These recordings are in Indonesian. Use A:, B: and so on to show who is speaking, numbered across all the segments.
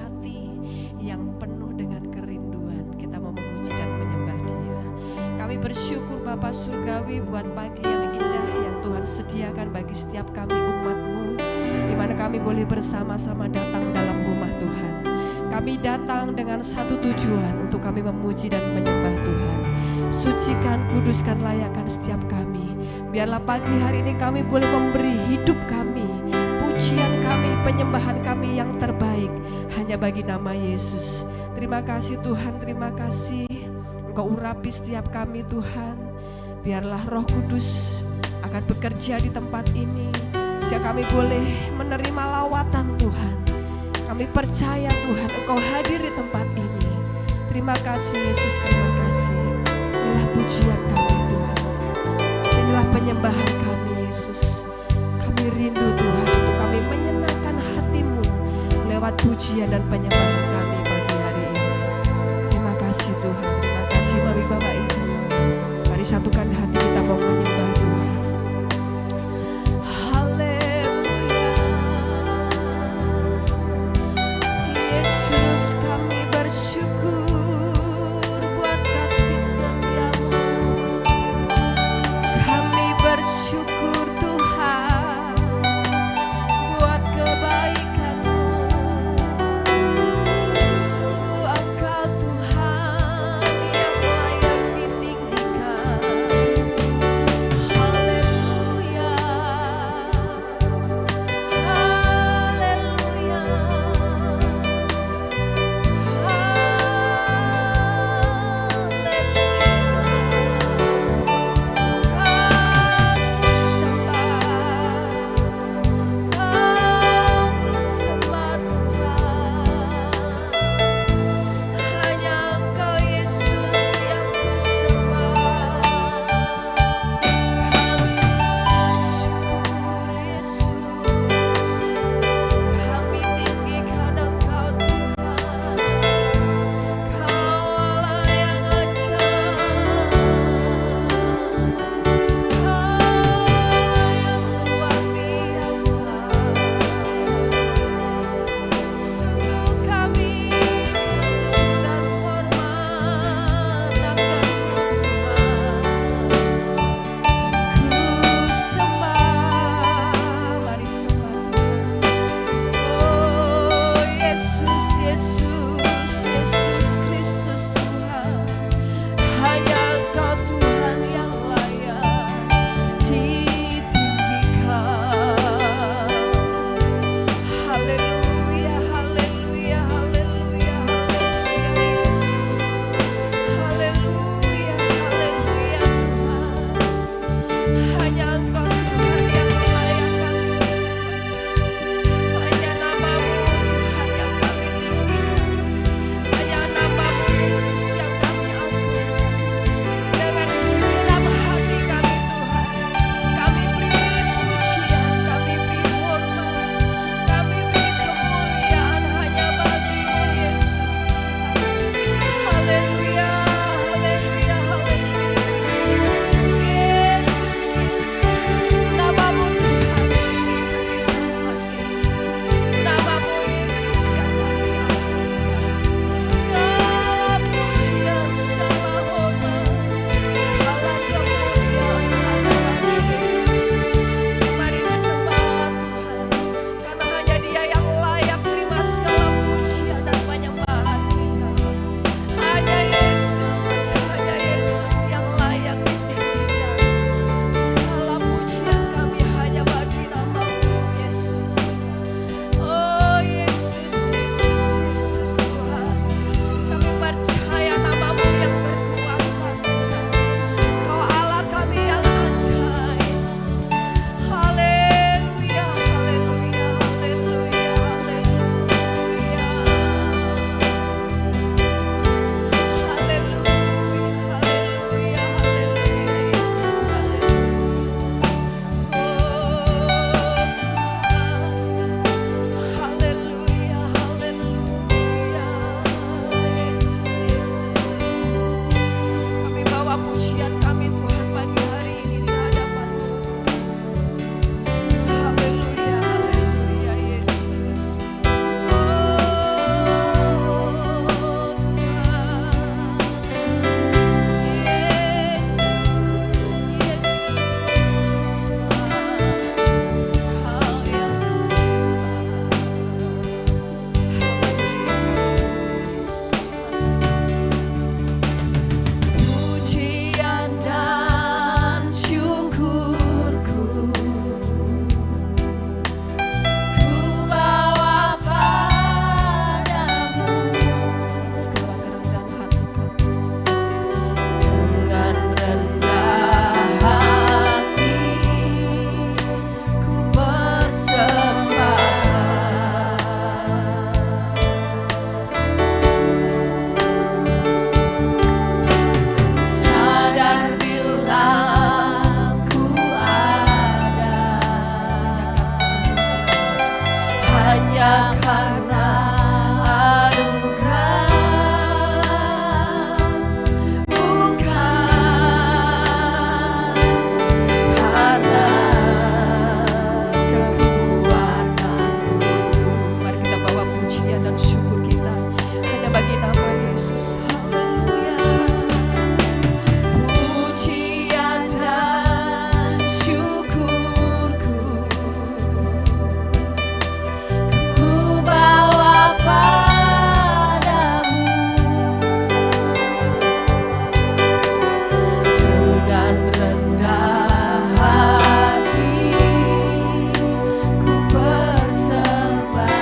A: hati yang penuh dengan kerinduan. Kita mau memuji dan menyembah Dia. Kami bersyukur Bapa Surgawi buat pagi yang indah yang Tuhan sediakan bagi setiap kami umat-Mu, di mana kami boleh bersama-sama datang dalam rumah Tuhan. Kami datang dengan satu tujuan, untuk kami memuji dan menyembah Tuhan. Sucikan, kuduskan, layakkan setiap kami. Biarlah pagi hari ini kami boleh memberi hidup kami, pujian kami, penyembahan kami yang terbaik hanya bagi nama Yesus. Terima kasih Tuhan, terima kasih Engkau urapi setiap kami Tuhan. Biarlah Roh Kudus akan bekerja di tempat ini, sehingga kami boleh menerima lawatan Tuhan. Kami percaya Tuhan Engkau hadir di tempat ini. Terima kasih Yesus, terima kasih. Inilah pujian kami Tuhan, inilah penyembahan kami Yesus. Kami rindu Tuhan untuk kami menyenangkan hati-Mu lewat pujian dan penyembahan kami pagi hari ini. Terima kasih Tuhan, terima kasih Mami Bapak Ibu. Mari satukan hati kita mau menyembah Tuhan. Haleluya. Yesus, kami bersyukur buat kasih setia-Mu. Kami bersyukur Tuhan buat kebaikan-Mu. Sungguh Engkau Tuhan yang layak ditinggikan. Haleluya. Haleluya. Haleluya. pujian dan syukur kita hanya bagi nama Yesus. Haleluya. Pujian dan syukurku ku bawa padamu dengan rendah hati ku persembahkan.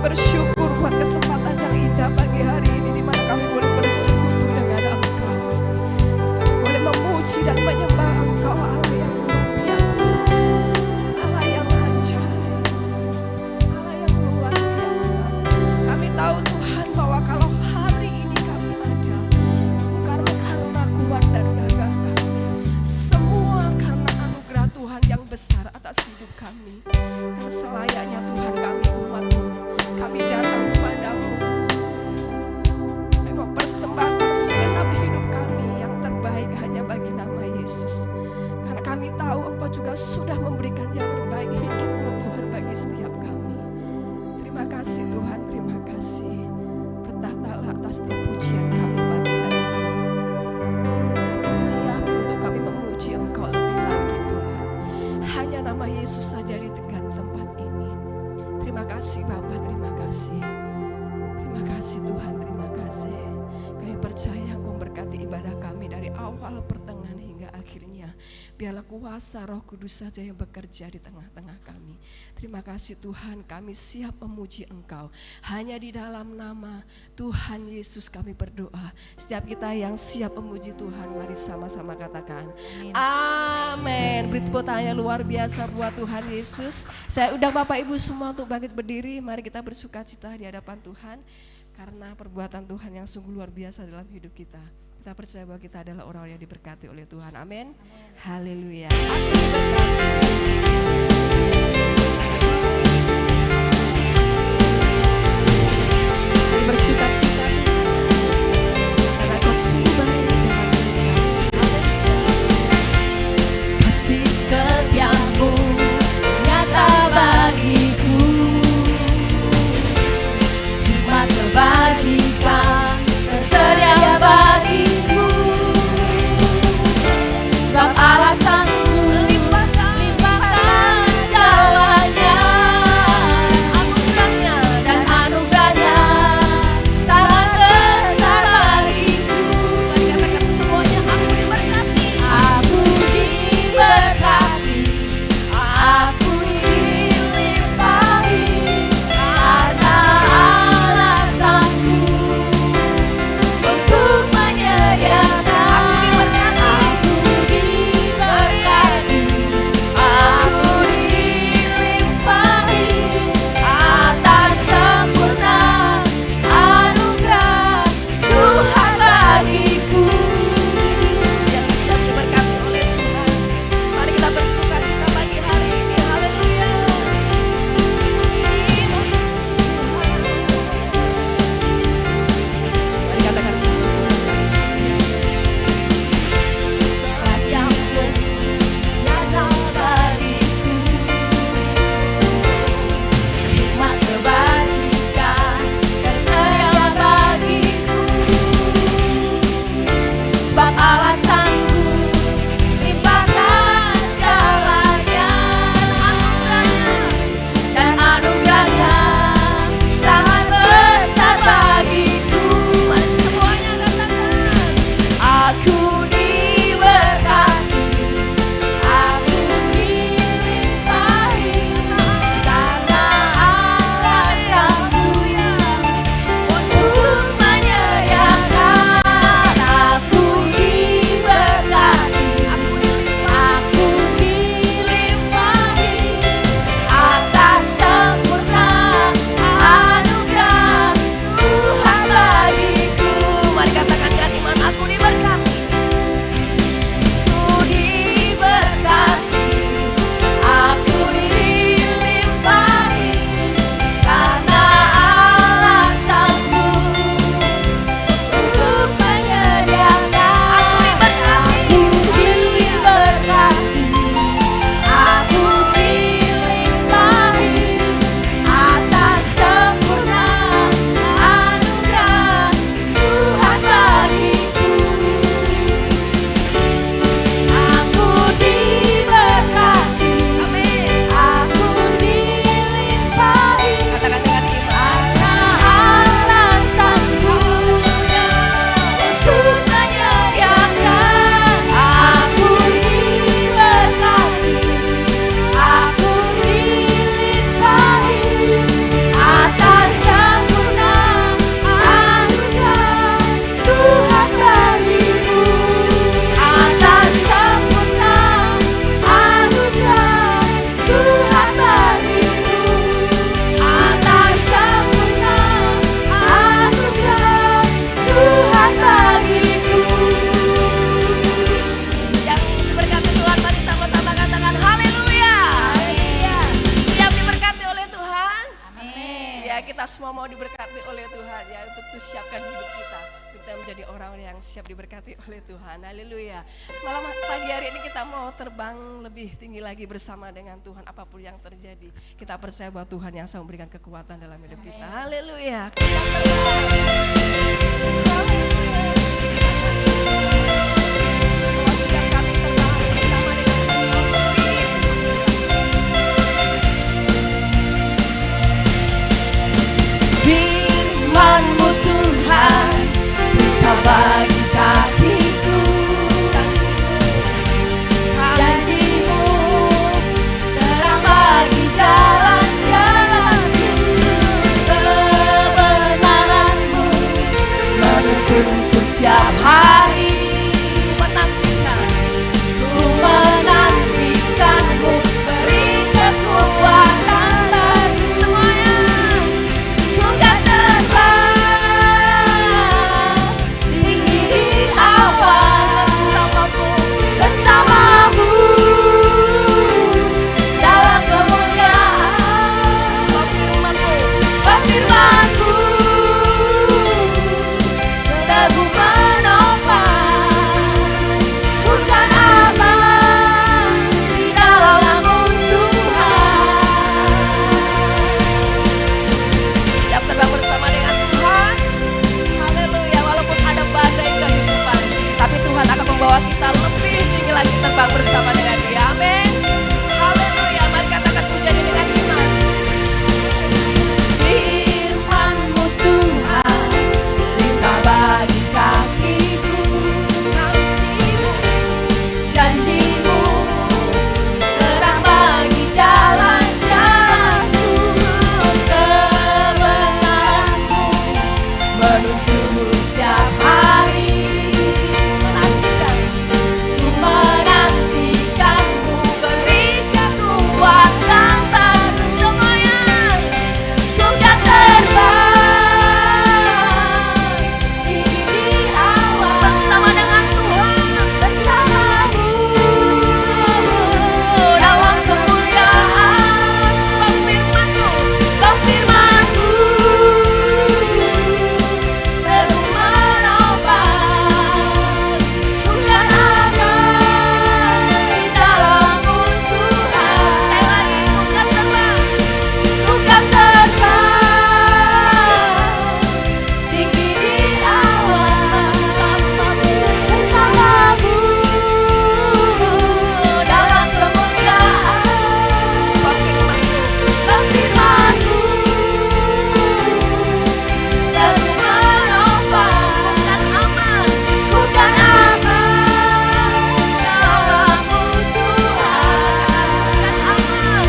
A: bersyukur buat kesempatan yang indah pagi hari ini, di mana kami boleh bersekutu dengan Engkau. Kami boleh memuji dan menyembah Engkau, Allah yang luar biasa, Allah yang ajaib, Allah yang luar biasa. Kami tahu Tuhan bahwa kalau hari ini kami ada, bukan karena kuat dan gagah kami, semua karena anugerah Tuhan yang besar atas hidup kami. Dan selayaknya Tuhan, kami umat-Mu, kami datang kepadamu, kami mau persembahkan segenap hidup kami yang terbaik hanya bagi nama Yesus. Karena kami tahu Engkau juga sudah memberikan yang terbaik hidup-Mu Tuhan bagi setiap kami. Terima kasih Tuhan, terima kasih. Bertahtalah atas setiap pujian kami pagi hari ini. Kami siap untuk kami memuji Engkau lebih lagi Tuhan. Hanya nama Yesus saja di tengah tempat ini. Terima kasih Bapa, terima kasih. Terima kasih Tuhan, terima kasih. Kami percaya Engkau berkati ibadah kami dari awal, pertengahan hingga akhirnya. Biarlah kuasa Roh Kudus saja yang bekerja di tengah-tengah kami. Terima kasih Tuhan, kami siap memuji Engkau. Hanya di dalam nama Tuhan Yesus kami berdoa. Setiap kita yang siap memuji Tuhan, mari sama-sama katakan amin. Beri tepuk tangan luar biasa buat Tuhan Yesus. Saya undang Bapak Ibu semua untuk bangkit berdiri. Mari kita bersuka cita di hadapan Tuhan, karena perbuatan Tuhan yang sungguh luar biasa dalam hidup kita. Kita percaya bahwa kita adalah orang yang diberkati oleh Tuhan. Amin. Haleluya. Mari bersuka cita karena Kau sungguh baik dengan kita.
B: Kasih setiamu nyata bagiku, hikmat kebajikan tersedia bagiku. Sebab alasanmu limpahkan
A: Ya, kita semua mau diberkati oleh Tuhan ya, untuk siapkan hidup kita. Kita menjadi orang yang siap diberkati oleh Tuhan. Haleluya. Malam pagi hari ini kita mau terbang lebih tinggi lagi bersama dengan Tuhan apapun yang terjadi. Kita percaya bahwa Tuhan yang sanggup memberikan kekuatan dalam hidup kita. Haleluya. Kita terbang. Bahwa setiap kami terbang bersama dengan Tuhan.
B: Firman-Mu Tuhan, berita bagi kakiku. Janji-Mu, terang bagi jalan-jalanku. Kebenaran-Mu menuntunku setiap hari. Ku menantikan-Mu, beri kekuatan bagi semuanya. Ku kan terbang tinggi di awan bersama-Mu, bersama-Mu dalam kemuliaan.
A: Sebab firman-Mu
B: Sebab firman-Mu teguh menopang, bukan aman di dalam-Mu Tuhan.
A: siap terbang bersama dengan Tuhan. Haleluya. Walaupun ada badai kehidupan, tapi Tuhan akan membawa kita lebih tinggi lagi terbang bersama dengan Dia. Amin. Haleluya. Mari katakan pujiannya dengan iman.
B: Firman-Mu Tuhan, berita bagi kakiku. Janji-Mu, terang bagi jalan-jalanku. Kebenaran-Mu menuntunku setiap hari. Ku menantikan-Mu, beri kekuatan bagi semuanya. Ku kan terbang tinggi di awan
A: Bersama dengan Tuhan.
B: bersama-Mu dalam kemuliaan.
A: Sebab firman-Mu
B: Sebab firman-Mu teguh menopang, bukan aman di dalam-Mu Tuhan.
A: sekali lagi bukan terbang.
B: Ku kan terbang tinggi di awan bersama-Mu, bersama-Mu dalam kemuliaan.
A: Sebab firman-Mu
B: Sebab firman-Mu teguh menopang,
A: bukan aman.
B: bukan aman dalam-Mu Tuhan.
A: Bukan aman.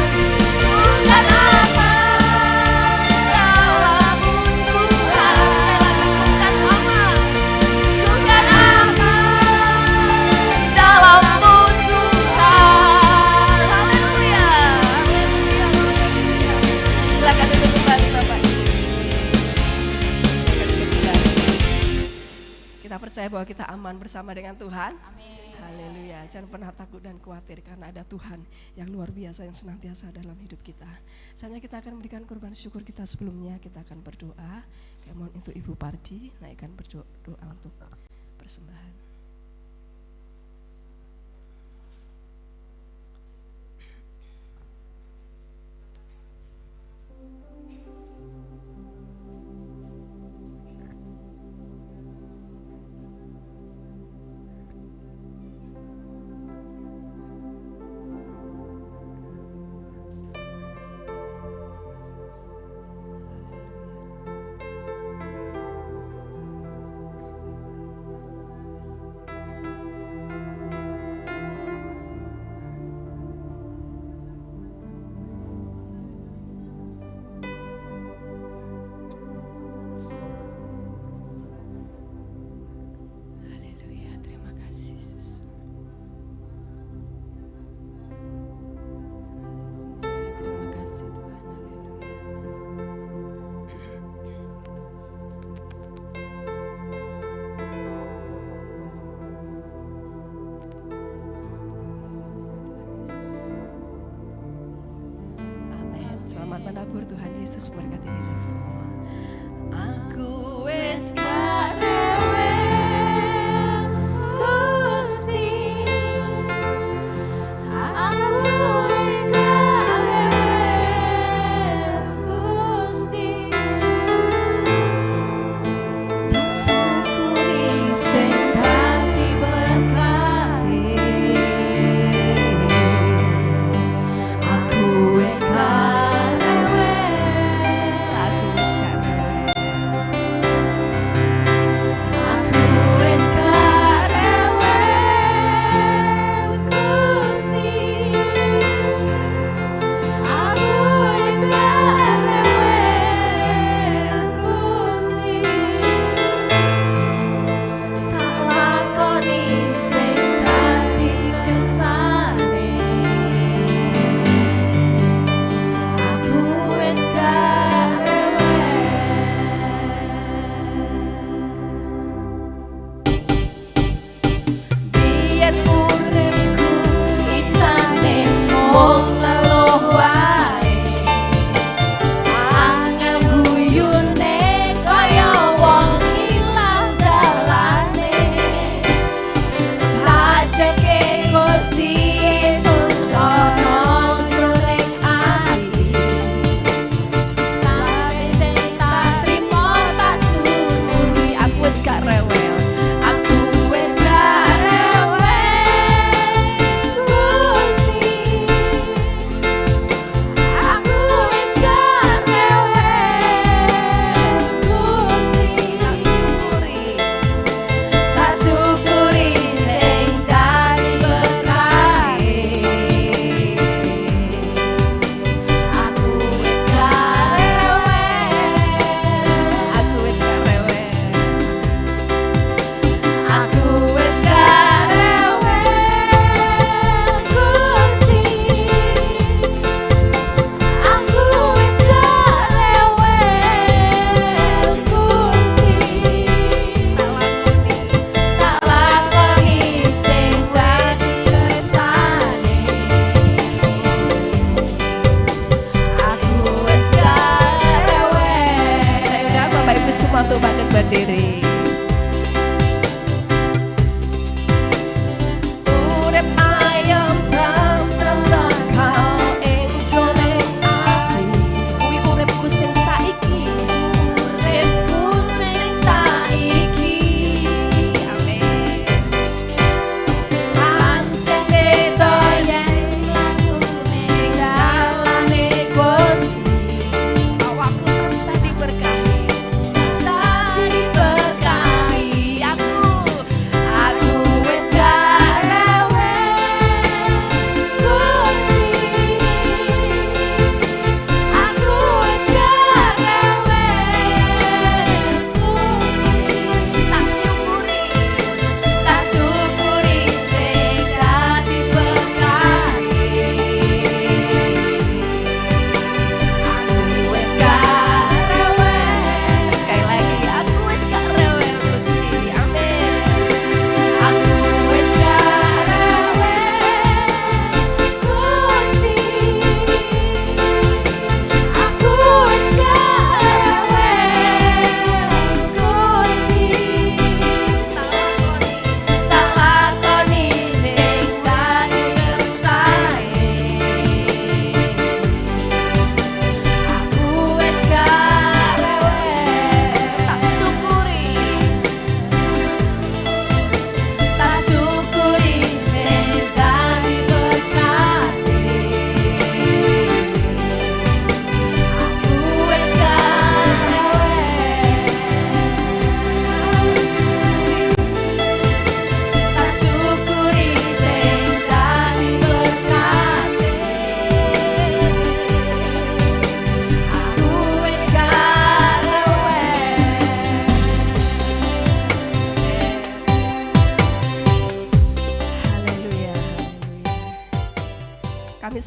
B: Bukan aman dalam-Mu Tuhan.
A: Bukan aman.
B: Bukan aman dalam-Mu Tuhan.
A: Haleluya. Silakan duduk kembali Bapak. Kita percaya bahwa kita aman bersama dengan Tuhan. Haleluya. Jangan pernah takut dan khawatir karena ada Tuhan yang luar biasa yang senantiasa dalam hidup kita. Selanjutnya kita akan memberikan korban syukur kita. Sebelumnya kita akan berdoa. Kami mohon untuk Ibu Pardi naikkan berdoa untuk persembahan. Haleluya. Terima kasih Yesus. Terima kasih Tuhan. Haleluya. Amin. Selamat menabur, Tuhan Yesus memberkati kita semua.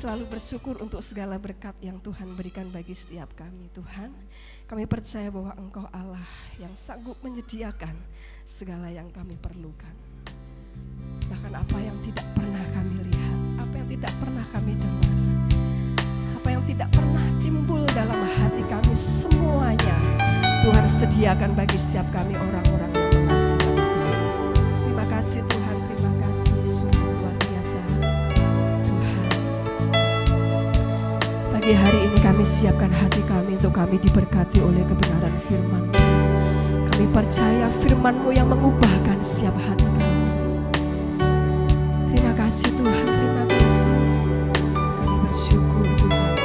A: selalu bersyukur untuk segala berkat yang Tuhan berikan bagi setiap kami. Tuhan, kami percaya bahwa Engkau Allah yang sanggup menyediakan segala yang kami perlukan. Bahkan apa yang tidak pernah kami lihat, apa yang tidak pernah kami dengar, apa yang tidak pernah timbul dalam hati kami, semuanya Tuhan sediakan bagi setiap kami orang-orang yang mengasihi Tuhan. Terima kasih Tuhan, terima kasih, sungguh luar biasa Tuhan. Pagi hari ini kami siapkan hati kami untuk kami diberkati oleh kebenaran firman-Mu. Kami percaya firman-Mu yang mengubahkan setiap hati kami. Terima kasih Tuhan, terima kasih. Kami bersyukur Tuhan.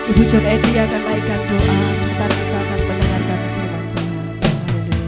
A: Ibu John Edi akan naikkan doa, sebentar kita akan mendengarkan firman Tuhan. Haleluya.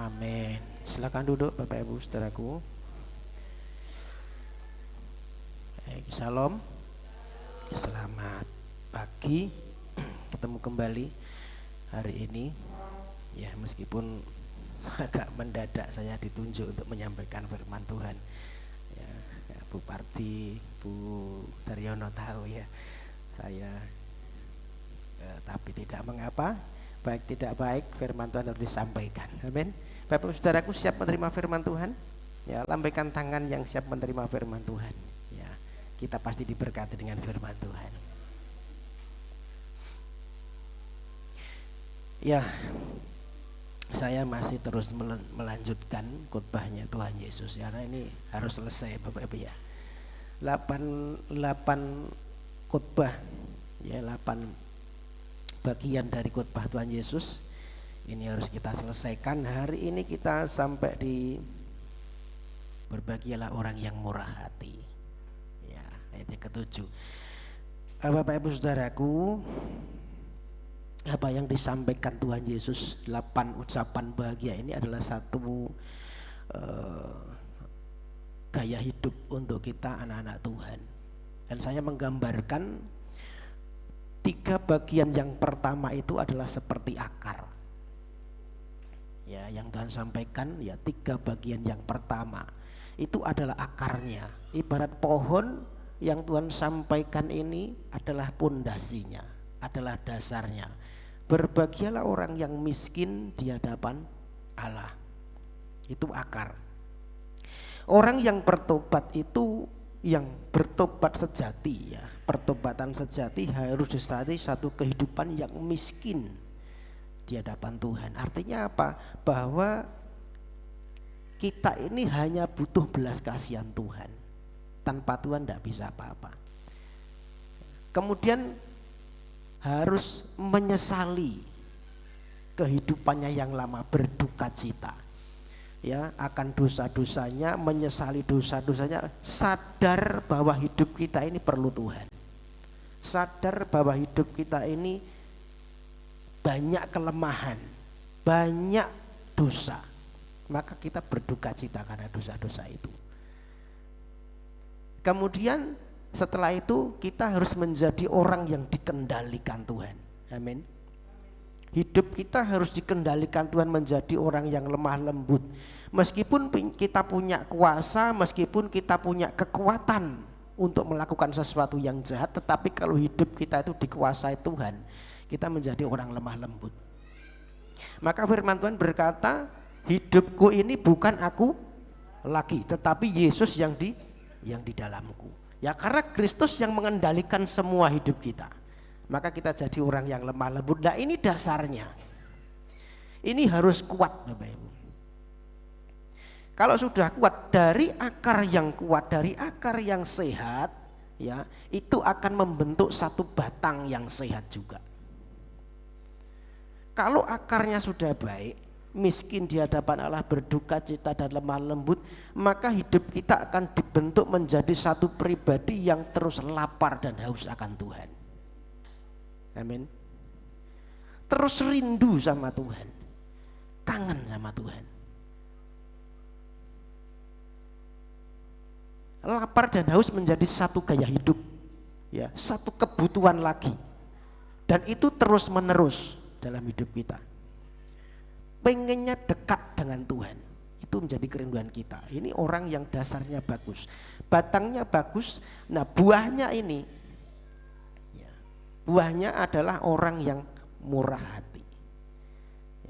C: Amin. Silakan duduk Bapak Ibu Saudaraku. Shalom. Selamat pagi. Ketemu kembali hari ini. Ya, meskipun agak mendadak saya ditunjuk untuk menyampaikan firman Tuhan. Ya, Bu Parti, Bu Daryono tahu ya. Saya tapi tidak mengapa, baik tidak baik firman Tuhan harus disampaikan. Amin. Bapak Saudaraku siap menerima firman Tuhan? Ya, lambaikan tangan yang siap menerima firman Tuhan. Ya, kita pasti diberkati dengan firman Tuhan. Ya, saya masih terus melanjutkan khotbahnya Tuhan Yesus karena ini harus selesai Bapak Ibu ya. 8 khotbah ya, 8 bagian dari khotbah Tuhan Yesus ini harus kita selesaikan. Hari ini kita sampai di berbahagialah orang yang murah hati. Ya, ayat yang ke-7. Bapak Ibu Saudaraku, apa yang disampaikan Tuhan Yesus 8 ucapan bahagia ini adalah satu gaya hidup untuk kita anak-anak Tuhan. Dan saya menggambarkan 3 bagian yang pertama itu adalah seperti akar. Ya, yang Tuhan sampaikan ya 3 bagian yang pertama itu adalah akarnya. Ibarat pohon yang Tuhan sampaikan ini adalah pondasinya, adalah dasarnya. Berbahagialah orang yang miskin di hadapan Allah. Itu akar. Orang yang bertobat itu yang bertobat sejati ya. Pertobatan sejati harus disertai satu kehidupan yang miskin di hadapan Tuhan. Artinya apa? Bahwa kita ini hanya butuh belas kasihan Tuhan. Tanpa Tuhan tidak bisa apa-apa. Kemudian harus menyesali kehidupannya yang lama, berduka cita ya akan dosa-dosanya, menyesali dosa-dosanya, sadar bahwa hidup kita ini perlu Tuhan, sadar bahwa hidup kita ini banyak kelemahan, banyak dosa, maka kita berduka cita karena dosa-dosa itu. Kemudian setelah itu kita harus menjadi orang yang dikendalikan Tuhan. Amin. Hidup kita harus dikendalikan Tuhan, menjadi orang yang lemah lembut. Meskipun kita punya kuasa, meskipun kita punya kekuatan untuk melakukan sesuatu yang jahat, tetapi kalau hidup kita itu dikuasai Tuhan, kita menjadi orang lemah lembut. Maka firman Tuhan berkata, hidupku ini bukan aku lagi, tetapi Yesus yang di dalamku. Ya, karena Kristus yang mengendalikan semua hidup kita, maka kita jadi orang yang lemah lembut. Nah, ini dasarnya. Ini harus kuat Bapak Ibu. Kalau sudah kuat, dari akar yang kuat, dari akar yang sehat, ya, itu akan membentuk satu batang yang sehat juga. Kalau akarnya sudah baik, miskin di hadapan Allah, berduka cita dan lemah lembut, maka hidup kita akan dibentuk menjadi satu pribadi yang terus lapar dan haus akan Tuhan. Amin. Terus rindu sama Tuhan, kangen sama Tuhan, lapar dan haus menjadi satu gaya hidup, ya, satu kebutuhan lagi, dan itu terus menerus dalam hidup kita. Pengennya dekat dengan Tuhan, itu menjadi kerinduan kita. Ini orang yang dasarnya bagus, batangnya bagus. Nah, buahnya ini, ya, buahnya adalah orang yang murah hati.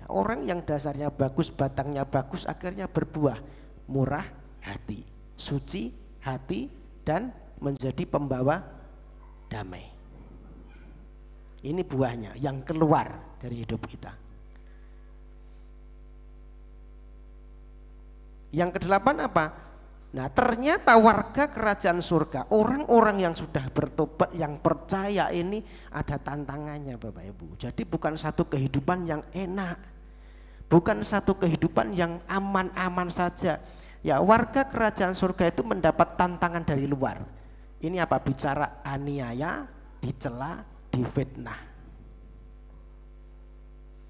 C: Ya, orang yang dasarnya bagus, batangnya bagus, akhirnya berbuah murah hati, suci hati, dan menjadi pembawa damai. Ini buahnya yang keluar dari hidup kita. Yang ke-8 apa? Nah, ternyata warga kerajaan surga, orang-orang yang sudah bertobat, yang percaya, ini ada tantangannya Bapak Ibu. Jadi bukan satu kehidupan yang enak, bukan satu kehidupan yang aman-aman saja. Ya, warga kerajaan surga itu mendapat tantangan dari luar. Ini apa? Bicara aniaya, dicela, difitnah.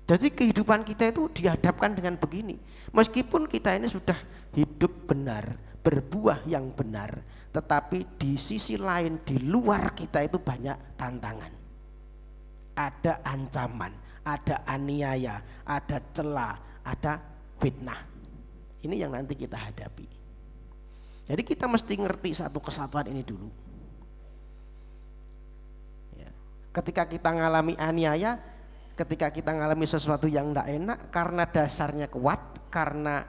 C: Jadi kehidupan kita itu dihadapkan dengan begini. Meskipun kita ini sudah hidup benar, berbuah yang benar, tetapi di sisi lain di luar kita itu banyak tantangan. Ada ancaman, ada aniaya, ada cela, ada fitnah. Ini yang nanti kita hadapi. Jadi kita mesti ngerti satu kesatuan ini dulu. Ya. Ketika kita ngalami aniaya, ketika kita ngalami sesuatu yang tidak enak, karena dasarnya kuat, karena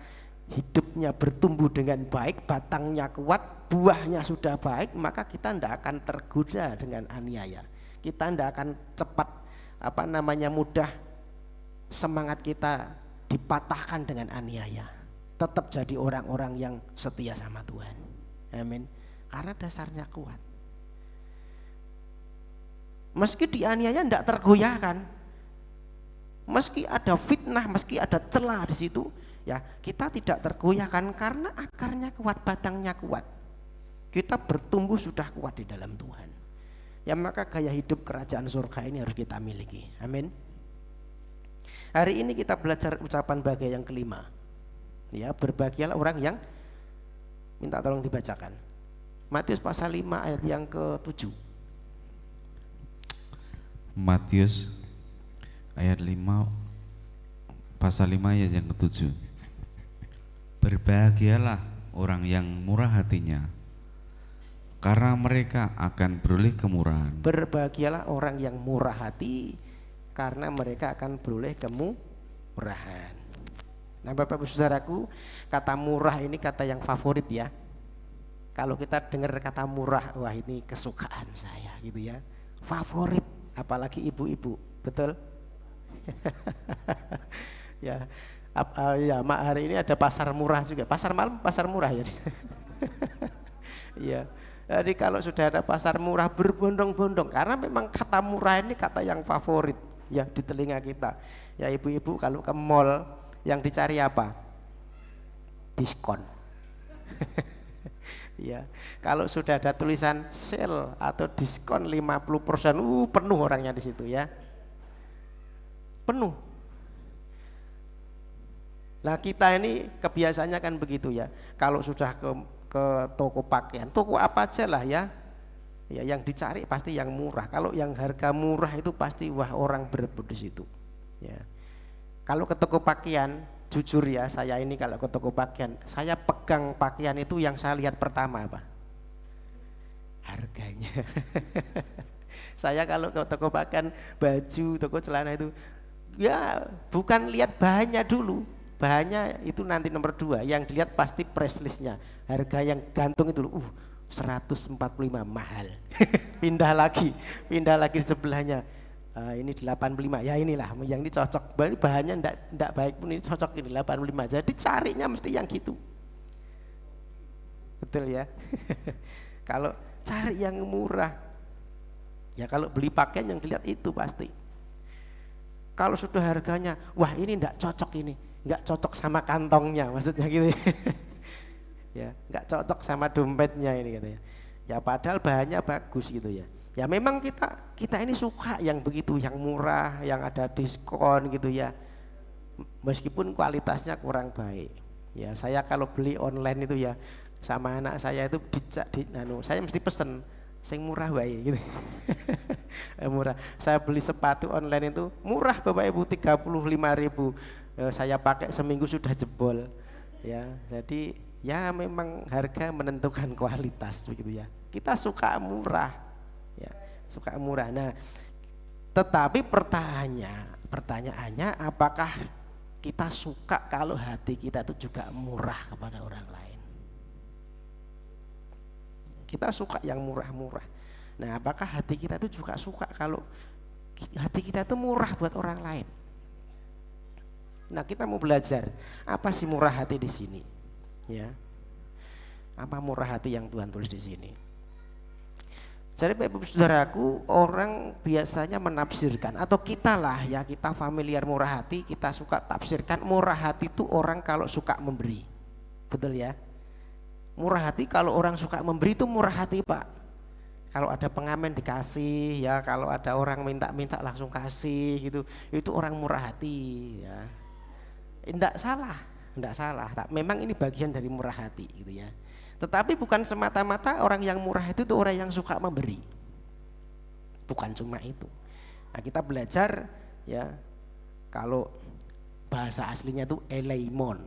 C: hidupnya bertumbuh dengan baik, batangnya kuat, buahnya sudah baik, maka kita tidak akan tergoda dengan aniaya. Kita tidak akan cepat mudah semangat kita dipatahkan dengan aniaya. Tetap jadi orang-orang yang setia sama Tuhan. Amin. Karena dasarnya kuat. Meski dianiaya tidak tergoyahkan. Meski ada fitnah, meski ada celah di situ, ya kita tidak tergoyahkan karena akarnya kuat, batangnya kuat. Kita bertumbuh sudah kuat di dalam Tuhan. Ya maka gaya hidup kerajaan surga ini harus kita miliki. Amin. Hari ini kita belajar ucapan bahagia yang kelima. Ya, berbahagialah orang yang, minta tolong dibacakan. Matius pasal 5 ayat yang ke-7.
D: Matius ayat 5 pasal 5 ayat yang ke-7. Berbahagialah orang yang murah hatinya, karena mereka akan beroleh kemurahan.
C: Berbahagialah orang yang murah hati, karena mereka akan beroleh kemurahan. Nah Bapak Ibu Saudaraku, kata murah ini kata yang favorit ya. Kalau kita dengar kata murah, wah ini kesukaan saya gitu ya. Favorit, apalagi ibu-ibu, betul? Ya, hari ini ada pasar murah juga. Pasar malam, pasar murah ya. Iya. Jadi kalau sudah ada pasar murah berbondong-bondong, karena memang kata murah ini kata yang favorit ya di telinga kita. Ya ibu-ibu kalau ke mall yang dicari apa? Diskon. Ya, kalau sudah ada tulisan sale atau diskon 50%, penuh orangnya di situ ya. Penuh. Nah, kita ini kebiasaannya kan begitu ya. Kalau sudah ke toko pakaian, toko apa aja lah ya. Ya, yang dicari pasti yang murah. Kalau yang harga murah itu pasti wah orang berebut di situ. Ya. Kalau ke toko pakaian, jujur ya, saya ini kalau ke toko pakaian, saya pegang pakaian itu yang saya lihat pertama apa? Harganya. Saya kalau ke toko pakaian, baju, toko celana itu, ya bukan lihat bahannya dulu. Bahannya itu nanti nomor 2, yang dilihat pasti price listnya. Harga yang gantung itu 145 mahal. pindah lagi di sebelahnya. Ini 85, ya inilah yang ini cocok, bahannya enggak baik pun ini cocok, ini 85, jadi carinya mesti yang gitu, betul ya. Kalau cari yang murah ya, kalau beli pakaian yang dilihat itu pasti. Kalau sudah harganya, wah ini enggak cocok, ini enggak cocok sama kantongnya, maksudnya gitu ya, enggak cocok sama dompetnya ini katanya ya, padahal bahannya bagus gitu ya. Ya memang kita ini suka yang begitu, yang murah, yang ada diskon gitu ya. Meskipun kualitasnya kurang baik. Ya saya kalau beli online itu ya, sama anak saya itu saya mesti pesen sing murah baik gitu. Murah. Saya beli sepatu online itu murah Bapak Ibu, 35.000. Saya pakai seminggu sudah jebol. Ya, jadi ya memang harga menentukan kualitas begitu ya. Kita suka murah. Ya, suka murah. Nah, tetapi pertanyaannya apakah kita suka kalau hati kita itu juga murah kepada orang lain? Kita suka yang murah-murah. Nah, apakah hati kita itu juga suka kalau hati kita itu murah buat orang lain? Nah, kita mau belajar apa sih murah hati di sini? Ya. Apa murah hati yang Tuhan tulis di sini? Jadi Bapak Saudaraku, orang biasanya menafsirkan, atau kita lah ya, kita familiar murah hati, kita suka tafsirkan murah hati itu orang kalau suka memberi. Betul ya? Murah hati kalau orang suka memberi itu murah hati Pak. Kalau ada pengamen dikasih ya, kalau ada orang minta langsung kasih gitu. Itu orang murah hati ya. Enggak salah. Memang ini bagian dari murah hati gitu ya. Tetapi bukan semata-mata orang yang murah itu tuh orang yang suka memberi. Bukan cuma itu. Nah, kita belajar ya, kalau bahasa aslinya itu eleimon.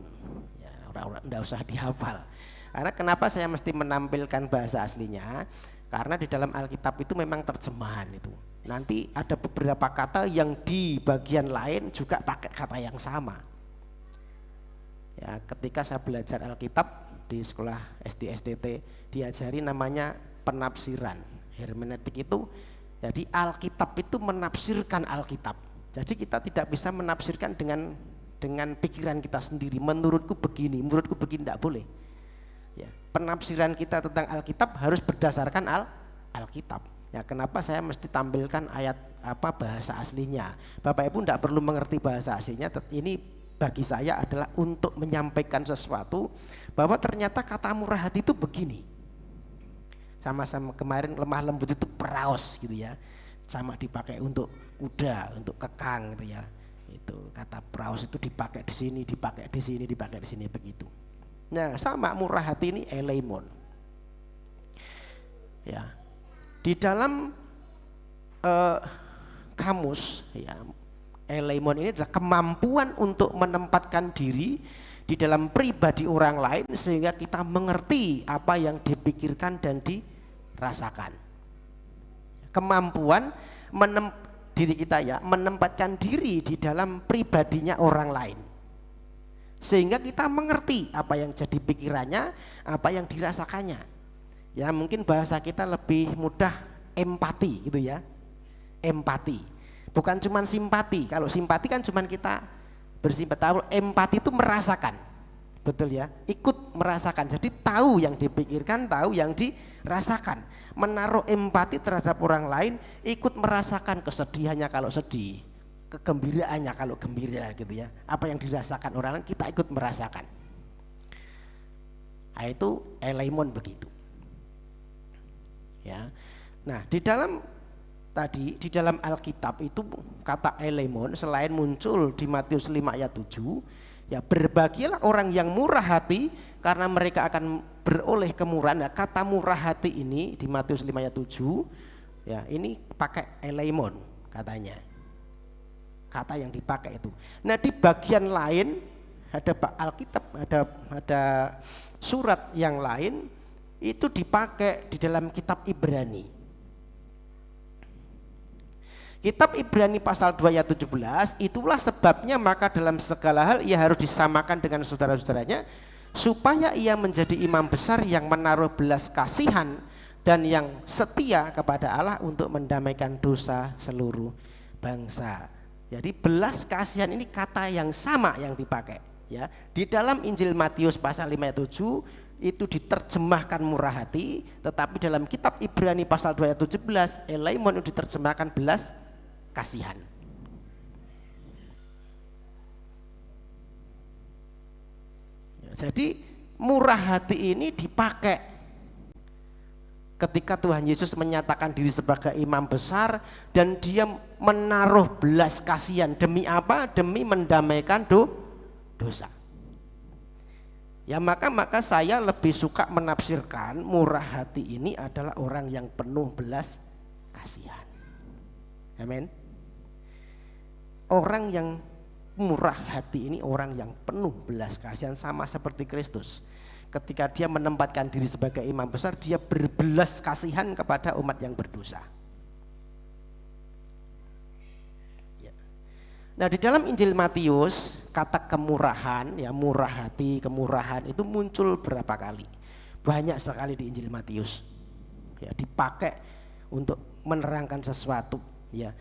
C: Ya, orang-orang enggak usah dihafal. Karena kenapa saya mesti menampilkan bahasa aslinya? Karena di dalam Alkitab itu memang terjemahan itu. Nanti ada beberapa kata yang di bagian lain juga pakai kata yang sama. Ya, ketika saya belajar Alkitab di sekolah SD STT diajari namanya penafsiran. Hermeneutik itu jadi Alkitab itu menafsirkan Alkitab. Jadi kita tidak bisa menafsirkan dengan pikiran kita sendiri. Menurutku begini tidak boleh. Ya, penafsiran kita tentang Alkitab harus berdasarkan Alkitab. Ya, kenapa saya mesti tampilkan ayat bahasa aslinya? Bapak Ibu tidak perlu mengerti bahasa aslinya. Ini bagi saya adalah untuk menyampaikan sesuatu bahwa ternyata kata murah hati itu begini. Sama-sama kemarin lemah lembut itu praos gitu ya. Sama dipakai untuk kuda, untuk kekang gitu ya. Itu kata praos itu dipakai di sini, dipakai di sini begitu. Nah, sama murah hati ini eleimon. Ya. Di dalam kamus ya, eleimon ini adalah kemampuan untuk menempatkan diri di dalam pribadi orang lain sehingga kita mengerti apa yang dipikirkan dan dirasakan. Kemampuan diri kita ya, menempatkan diri di dalam pribadinya orang lain. Sehingga kita mengerti apa yang jadi pikirannya, apa yang dirasakannya. Ya, mungkin bahasa kita lebih mudah empati gitu ya. Empati. Bukan cuma simpati. Kalau simpati kan cuma kita bersimpati. Empati itu merasakan. Betul ya? Ikut merasakan. Jadi tahu yang dipikirkan, tahu yang dirasakan. Menaruh empati terhadap orang lain, ikut merasakan kesedihannya kalau sedih, kegembiraannya kalau gembira gitu ya. Apa yang dirasakan orang lain kita ikut merasakan. Nah, itu eleimon begitu. Ya. Nah, di dalam Alkitab itu kata eleimon selain muncul di Matius 5 ayat 7, ya berbahagialah orang yang murah hati karena mereka akan beroleh kemurahan. Nah, kata murah hati ini di Matius 5 ayat 7 ya, ini pakai eleimon katanya. Kata yang dipakai itu. Nah, di bagian lain ada Alkitab, ada surat yang lain itu dipakai di dalam kitab Ibrani. Kitab Ibrani pasal 2 ayat 17, itulah sebabnya maka dalam segala hal ia harus disamakan dengan saudara-saudaranya supaya ia menjadi imam besar yang menaruh belas kasihan dan yang setia kepada Allah untuk mendamaikan dosa seluruh bangsa. Jadi belas kasihan ini kata yang sama yang dipakai ya. Di dalam Injil Matius pasal 5 ayat 7 itu diterjemahkan murah hati, tetapi dalam kitab Ibrani pasal 2 ayat 17 eleimon itu diterjemahkan belas kasihan. Ya, jadi murah hati ini dipakai ketika Tuhan Yesus menyatakan diri sebagai imam besar dan dia menaruh belas kasihan demi apa? Demi mendamaikan dosa. Ya maka saya lebih suka menafsirkan murah hati ini adalah orang yang penuh belas kasihan. Amin. Orang yang murah hati ini orang yang penuh belas kasihan, sama seperti Kristus. Ketika dia menempatkan diri sebagai imam besar, dia berbelas kasihan kepada umat yang berdosa. Ya. Nah, di dalam Injil Matius kata kemurahan, ya murah hati, kemurahan itu muncul berapa kali? Banyak sekali di Injil Matius. Ya, dipakai untuk menerangkan sesuatu. Ya,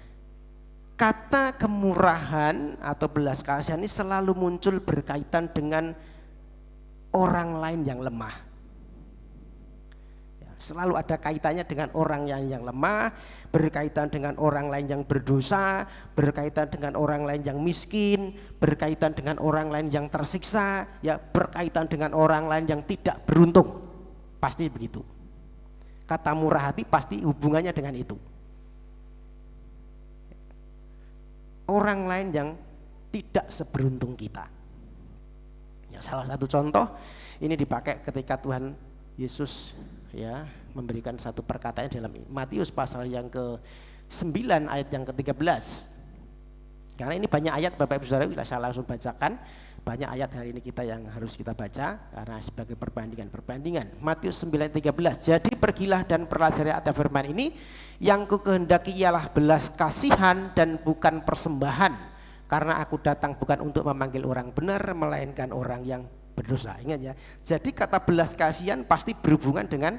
C: kata kemurahan atau belas kasihan ini selalu muncul berkaitan dengan orang lain yang lemah. Ya, selalu ada kaitannya dengan orang yang lemah, berkaitan dengan orang lain yang berdosa, berkaitan dengan orang lain yang miskin, berkaitan dengan orang lain yang tersiksa, ya berkaitan dengan orang lain yang tidak beruntung. Pasti begitu. Kata murah hati pasti hubungannya dengan itu. Orang lain yang tidak seberuntung kita. Ya, salah satu contoh ini dipakai ketika Tuhan Yesus ya memberikan satu perkataan dalam Matius pasal yang ke-9 ayat yang ke-13. Karena ini banyak ayat Bapak Ibu Saudara, saya langsung bacakan. Banyak ayat hari ini kita yang harus kita baca karena sebagai perbandingan. Matius 9:13. Jadi pergilah dan pelajari arti firman ini, yang kukehendaki ialah belas kasihan dan bukan persembahan, karena aku datang bukan untuk memanggil orang benar melainkan orang yang berdosa. Ingat ya. Jadi kata belas kasihan pasti berhubungan dengan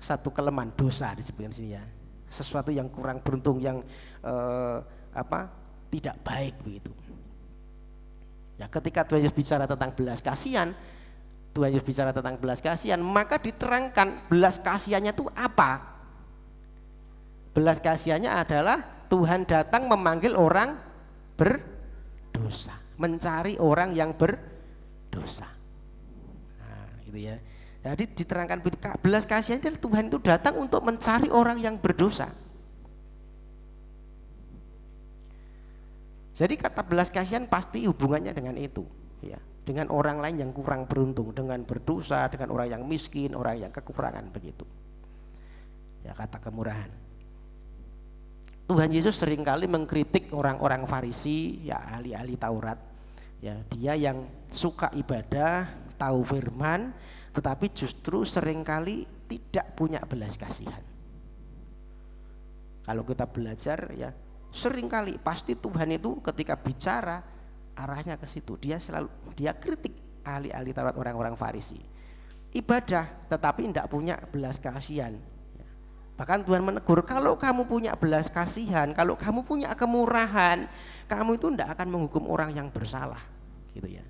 C: satu kelemahan, dosa disebutkan sini ya. Sesuatu yang kurang beruntung, yang tidak baik begitu. Ya, ketika Tuhan Yesus bicara tentang belas kasihan, maka diterangkan belas kasihannya itu apa? Belas kasihannya adalah Tuhan datang memanggil orang berdosa, mencari orang yang berdosa. Nah, gitu ya. Jadi diterangkan belas kasihan adalah Tuhan itu datang untuk mencari orang yang berdosa. Jadi kata belas kasihan pasti hubungannya dengan itu, ya, dengan orang lain yang kurang beruntung, dengan berdosa, dengan orang yang miskin, orang yang kekurangan begitu. Ya, kata kemurahan. Tuhan Yesus seringkali mengkritik orang-orang Farisi, ya ahli-ahli Taurat, ya dia yang suka ibadah, tahu firman, tetapi justru seringkali tidak punya belas kasihan. Kalau kita belajar ya, seringkali pasti Tuhan itu ketika bicara arahnya ke situ. Dia kritik ahli-ahli Taurat, orang-orang Farisi. Ibadah tetapi tidak punya belas kasihan. Bahkan Tuhan menegur, kalau kamu punya belas kasihan, kalau kamu punya kemurahan, kamu itu tidak akan menghukum orang yang bersalah, gitu ya.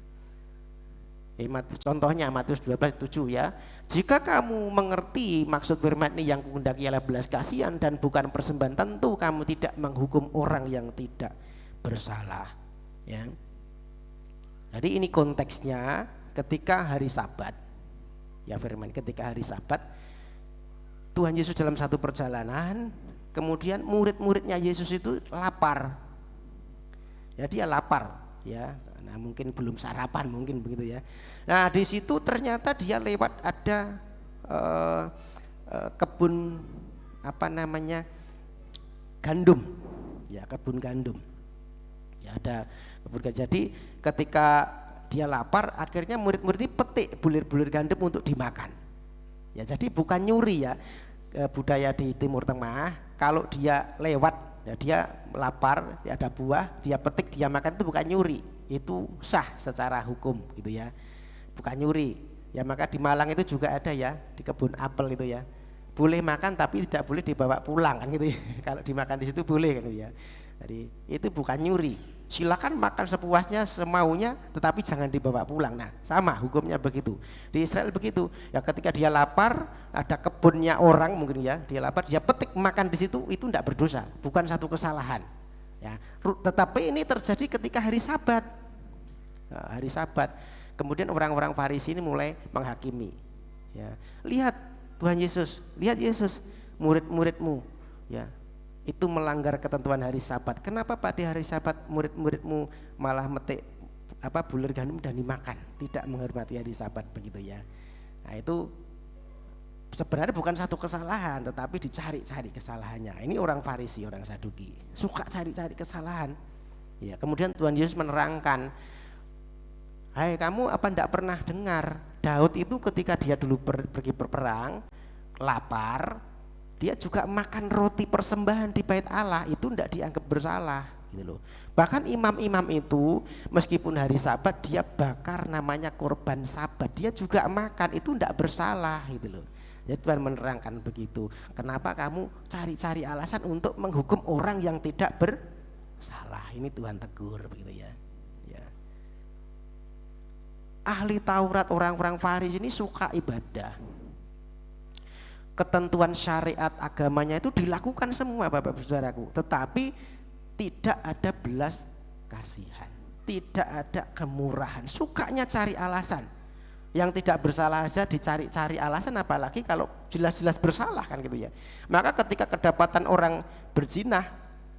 C: Contohnya Matius 12:7 ya. Jika kamu mengerti maksud firman ini, yang kuhendaki ialah belas kasihan dan bukan persembahan, tentu kamu tidak menghukum orang yang tidak bersalah, ya. Jadi ini konteksnya ketika hari Sabat. Ya firman, ketika hari Sabat Tuhan Yesus dalam satu perjalanan, kemudian murid-muridnya Yesus itu lapar. Ya dia lapar, ya. Nah, mungkin belum sarapan, mungkin begitu ya. Nah di situ ternyata dia lewat ada kebun gandum, ya kebun gandum. Ya ada kebun gandum. Jadi ketika dia lapar, akhirnya murid-murid ini petik bulir-bulir gandum untuk dimakan. Ya jadi bukan nyuri ya, budaya di Timur Tengah. Kalau dia lewat, ya dia lapar, ya ada buah, dia petik, dia makan, itu bukan nyuri. Itu sah secara hukum gitu ya, bukan nyuri ya. Maka di Malang itu juga ada ya, di kebun apel itu ya, boleh makan tapi tidak boleh dibawa pulang kan gitu ya. Kalau dimakan di situ boleh kan gitu ya. Jadi itu bukan nyuri, silakan makan sepuasnya semaunya, tetapi jangan dibawa pulang. Nah sama hukumnya begitu di Israel begitu ya. Ketika dia lapar, ada kebunnya orang mungkin ya, dia lapar, dia petik makan di situ, itu tidak berdosa, bukan satu kesalahan. Ya, tetapi ini terjadi ketika hari Sabat. Nah, hari Sabat, kemudian orang-orang Farisi ini mulai menghakimi. Ya, lihat Tuhan Yesus, lihat Yesus, murid-muridmu, ya itu melanggar ketentuan hari Sabat. Kenapa pada hari Sabat murid-muridmu malah metik bulir gandum dan dimakan, tidak menghormati hari Sabat begitu ya. Nah itu sebenarnya bukan satu kesalahan, tetapi dicari-cari kesalahannya. Ini orang Farisi, orang Saduki, suka cari-cari kesalahan. Ya, kemudian Tuhan Yesus menerangkan, hai kamu apa tidak pernah dengar Daud itu ketika dia dulu pergi berperang, lapar, dia juga makan roti persembahan di bait Allah, itu tidak dianggap bersalah gitu loh. Bahkan imam-imam itu meskipun hari Sabat dia bakar namanya korban Sabat, dia juga makan, itu tidak bersalah gitu loh. Jadi Tuhan menerangkan begitu. Kenapa kamu cari-cari alasan untuk menghukum orang yang tidak bersalah? Ini Tuhan tegur begitu ya. Ya. Ahli Taurat, orang-orang Farisi ini suka ibadah. Ketentuan syariat agamanya itu dilakukan semua Bapak Ibu Saudaraku, tetapi tidak ada belas kasihan, tidak ada kemurahan, sukanya cari alasan. Yang tidak bersalah aja dicari-cari alasan, apalagi kalau jelas-jelas bersalah kan gitu ya. Maka ketika kedapatan orang berzina,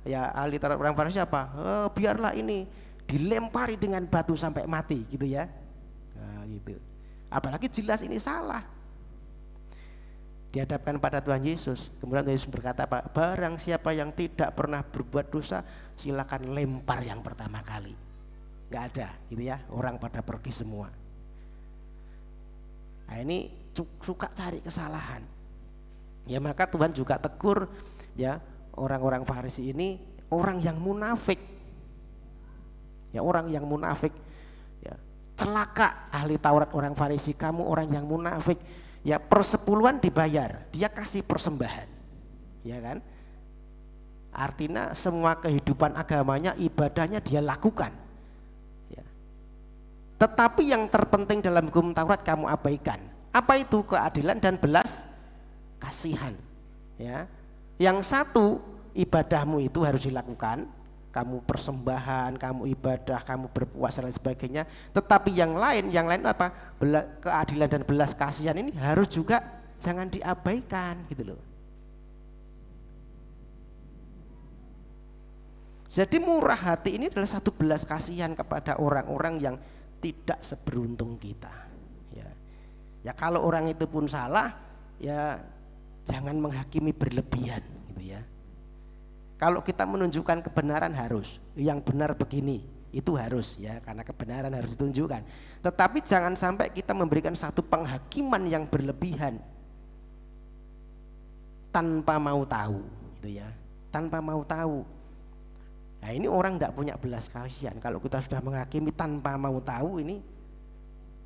C: ya ahli Taurat orang Farisi apa? Biarlah ini dilempari dengan batu sampai mati gitu ya. Nah, gitu. Apalagi jelas ini salah. Dihadapkan pada Tuhan Yesus, kemudian Tuhan Yesus berkata apa? Barang siapa yang tidak pernah berbuat dosa, silakan lempar yang pertama kali. Nggak ada gitu ya, orang pada pergi semua. Nah ini suka cari kesalahan. Ya maka Tuhan juga tegur ya orang-orang Farisi ini, orang yang munafik. Ya orang yang munafik. Ya, celaka ahli Taurat orang Farisi, kamu orang yang munafik. Ya persepuluhan dibayar, dia kasih persembahan, ya kan? Artinya semua kehidupan agamanya, ibadahnya dia lakukan. Ya. Tetapi yang terpenting dalam hukum Taurat kamu abaikan. Apa itu? Keadilan dan belas kasihan. Ya. Yang satu, ibadahmu itu harus dilakukan. Kamu persembahan, kamu ibadah, kamu berpuasa dan sebagainya. Tetapi yang lain apa? Keadilan dan belas kasihan ini harus juga jangan diabaikan gitu loh. Jadi murah hati ini adalah satu belas kasihan kepada orang-orang yang tidak seberuntung kita. Ya kalau orang itu pun salah, ya jangan menghakimi berlebihan gitu ya. Kalau kita menunjukkan kebenaran harus, yang benar begini, itu harus ya, karena kebenaran harus ditunjukkan. Tetapi jangan sampai kita memberikan satu penghakiman yang berlebihan tanpa mau tahu, gitu ya, tanpa mau tahu. Nah ini orang tidak punya belas kasihan. Kalau kita sudah menghakimi tanpa mau tahu, ini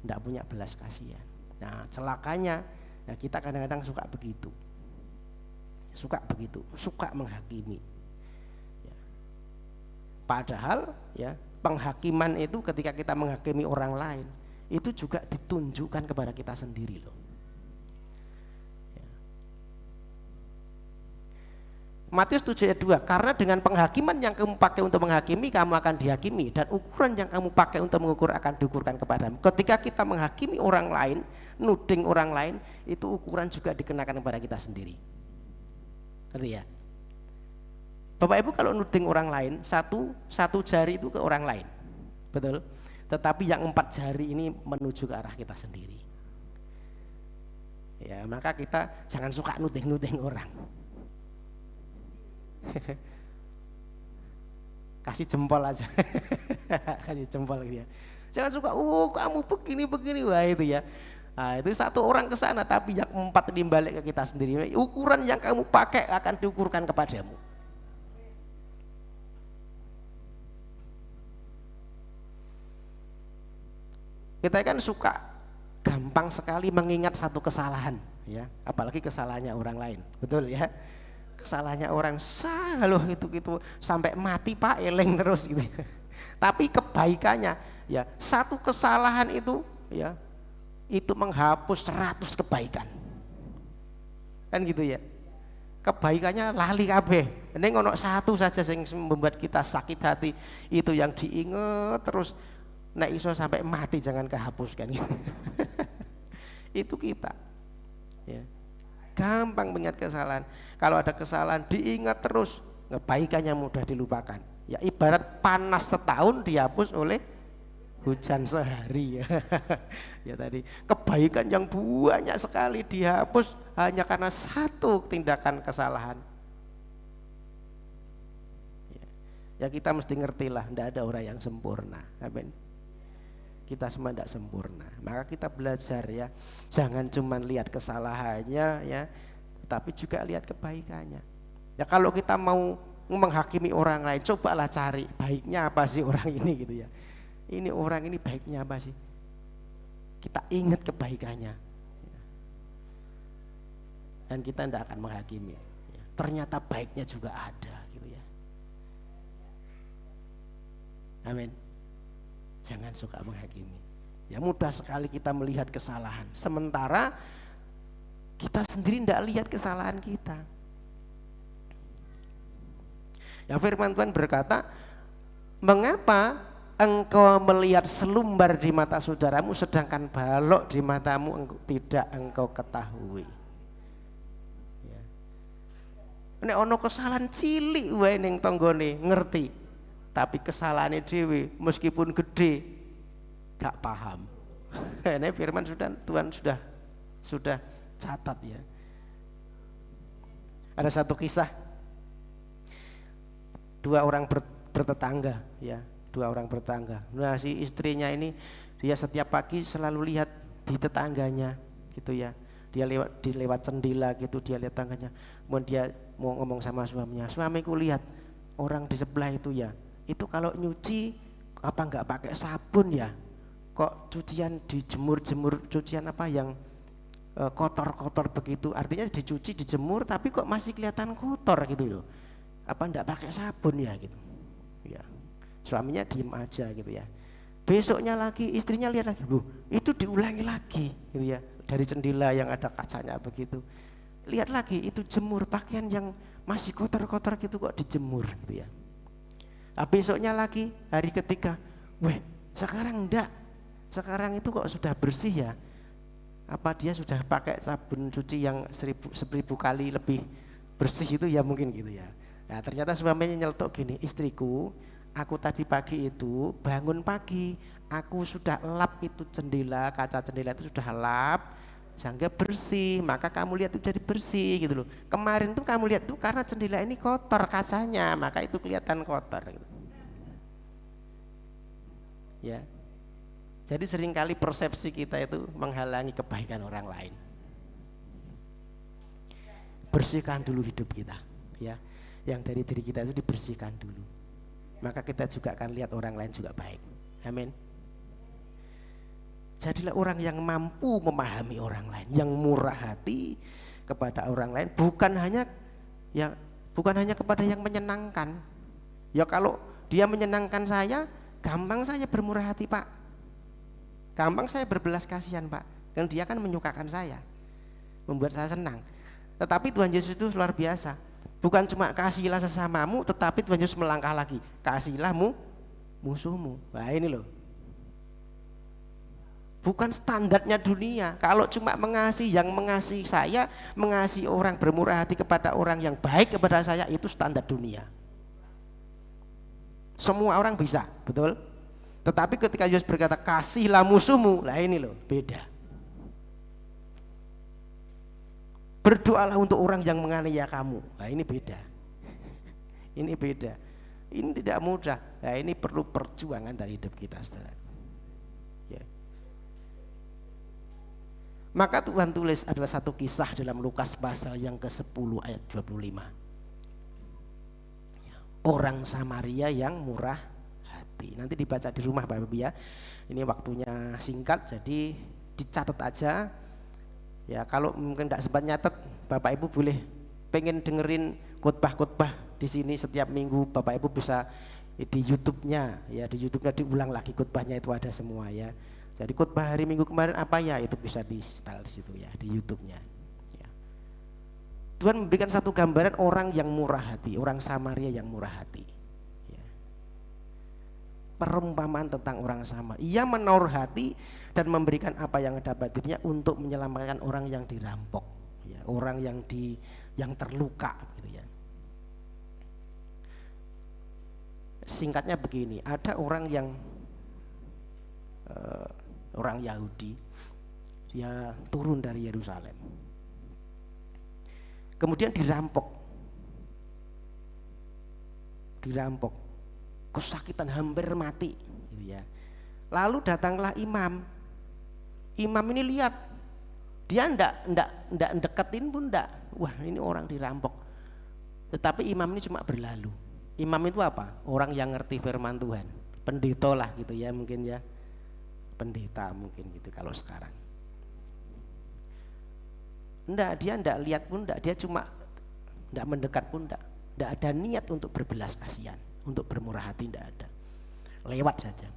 C: tidak punya belas kasihan. Nah celakanya, nah kita kadang-kadang suka begitu, suka menghakimi. Padahal ya penghakiman itu ketika kita menghakimi orang lain itu juga ditunjukkan kepada kita sendiri loh. Ya. Matius 7 ayat 2, karena dengan penghakiman yang kamu pakai untuk menghakimi, kamu akan dihakimi, dan ukuran yang kamu pakai untuk mengukur akan diukurkan kepadamu. Ketika kita menghakimi orang lain, nuding orang lain, itu ukuran juga dikenakan kepada kita sendiri. Ngerti ya? Bapak Ibu kalau nuding orang lain, satu jari itu ke orang lain, betul. Tetapi yang 4 jari ini menuju ke arah kita sendiri. Ya maka kita jangan suka nuding orang. Kasih jempol aja, kasih jempol dia. Jangan suka, kamu begini, wah itu ya. Nah, itu satu orang ke sana, tapi yang 4 ini balik ke kita sendiri. Ukuran yang kamu pakai akan diukurkan kepadamu. Kita kan suka gampang sekali mengingat satu kesalahan, ya, apalagi kesalahannya orang lain, betul ya. Kesalahannya orang salah itu sampai mati Pak eleng terus gitu. Tapi kebaikannya, ya satu kesalahan itu, ya itu menghapus 100 kebaikan, kan gitu ya. Kebaikannya lali kabeh. Ini ngono satu saja yang membuat kita sakit hati, itu yang diingat terus. Nek iso sampai mati jangan kehapuskan gitu. Itu kita ya. Gampang mengingat kesalahan. Kalau ada kesalahan diingat terus, kebaikannya mudah dilupakan. Ya ibarat panas setahun dihapus oleh hujan sehari ya. Ya tadi kebaikan yang banyak sekali dihapus hanya karena satu tindakan kesalahan. Ya kita mesti ngertilah, tidak ada orang yang sempurna. Amin. Kita semua tidak sempurna, maka kita belajar ya, jangan cuma lihat kesalahannya ya, tapi juga lihat kebaikannya. Ya kalau kita mau menghakimi orang lain, cobalah cari baiknya apa sih orang ini gitu ya. Ini orang ini baiknya apa sih? Kita ingat kebaikannya, dan kita tidak akan menghakimi. Ternyata baiknya juga ada gitu ya. Amin. Jangan suka menghakimi. Ya mudah sekali kita melihat kesalahan, sementara kita sendiri tidak lihat kesalahan kita. Ya firman Tuhan berkata, mengapa engkau melihat selumbar di mata saudaramu sedangkan balok di matamu tidak engkau ketahui. Ya. Nek ono kesalahan cilik wae ning tanggane ngerti, tapi kesalahane dhewe meskipun gede gak paham. Ini firman Tuhan sudah catat ya. Ada satu kisah, dua orang bertetangga ya. Dua orang bertetangga. Nah si istrinya ini dia setiap pagi selalu lihat di tetangganya gitu ya. Dia lewat jendela gitu, dia lihat tangganya. Kemudian dia mau ngomong sama suaminya, suamiku lihat orang di sebelah itu ya, itu kalau nyuci apa enggak pakai sabun ya? Kok cucian dijemur-jemur, cucian apa yang kotor-kotor begitu, artinya dicuci dijemur tapi kok masih kelihatan kotor gitu loh. Apa enggak pakai sabun ya gitu. Ya. Suaminya diem aja gitu ya. Besoknya lagi istrinya lihat lagi, itu diulangi lagi gitu ya. Dari jendela yang ada kacanya begitu. Lihat lagi itu jemur pakaian yang masih kotor-kotor gitu kok dijemur gitu ya. Nah, besoknya lagi hari ketiga, sekarang enggak. Sekarang itu kok sudah bersih ya. Apa dia sudah pakai sabun cuci yang 1000 kali lebih bersih itu ya mungkin gitu ya. Nah, ternyata suaminya nyeletuk gini, istriku, aku tadi pagi itu bangun pagi, aku sudah lap itu jendela, kaca jendela itu sudah lap sehingga bersih, maka kamu lihat itu jadi bersih gitu loh. Kemarin tuh kamu lihat tuh karena jendela ini kotor kacanya, maka itu kelihatan kotor gitu. Ya. Jadi seringkali persepsi kita itu menghalangi kebaikan orang lain. Bersihkan dulu hidup kita ya. Yang dari diri kita itu dibersihkan dulu. Maka kita juga akan lihat orang lain juga baik. Amin. Jadilah orang yang mampu memahami orang lain, yang murah hati kepada orang lain, bukan hanya kepada yang menyenangkan. Ya kalau dia menyenangkan saya, gampang saya bermurah hati, Pak. Gampang saya berbelas kasihan, Pak. Dan dia kan menyukakan saya, membuat saya senang. Tetapi Tuhan Yesus itu luar biasa. Bukan cuma kasihilah sesamamu, tetapi Tuhan Yesus melangkah lagi, kasihilah musuhmu. Nah ini loh, bukan standarnya dunia. Kalau cuma yang mengasihi saya, mengasihi orang, bermurah hati kepada orang yang baik kepada saya, itu standar dunia. Semua orang bisa, betul. Tetapi ketika Yesus berkata kasihilah musuhmu, lah ini loh, beda. Berdoalah untuk orang yang menganiaya kamu. Nah ini beda. Ini beda. Ini tidak mudah. Nah ini perlu perjuangan dari hidup kita, saudara. Ya. Maka Tuhan tulis adalah satu kisah dalam Lukas pasal yang ke-10 ayat 25. Orang Samaria yang murah hati. Nanti dibaca di rumah Bapak Ibu ya. Ini waktunya singkat, jadi dicatat aja. Ya kalau mungkin tidak sempat nyatet, Bapak Ibu boleh pengen dengerin khotbah-khotbah di sini setiap minggu, Bapak Ibu bisa di YouTube-nya ya, di YouTube-nya diulang lagi khotbahnya, itu ada semua ya. Jadi khotbah hari Minggu kemarin apa ya, itu bisa di setel di situ ya, di YouTube-nya. Ya. Tuhan memberikan satu gambaran orang yang murah hati, orang Samaria yang murah hati. Ya. Perumpamaan tentang orang Samaria, ia menaruh hati dan memberikan apa yang ada pada dirinya untuk menyelamatkan orang yang dirampok, ya, orang yang terluka, gitu ya. Singkatnya begini, ada orang yang orang Yahudi, dia turun dari Yerusalem, kemudian dirampok, kesakitan hampir mati, gitu ya. Lalu datanglah imam ini lihat, dia ndak deketin pun ndak, wah ini orang dirampok. Tetapi imam ini cuma berlalu. Imam itu apa? Orang yang ngerti firman Tuhan, pendeta lah gitu ya mungkin ya, pendeta mungkin gitu kalau sekarang. Dia ndak lihat pun ndak, dia cuma ndak mendekat pun ndak ada niat untuk berbelas kasihan, untuk bermurah hati, ndak ada, lewat saja.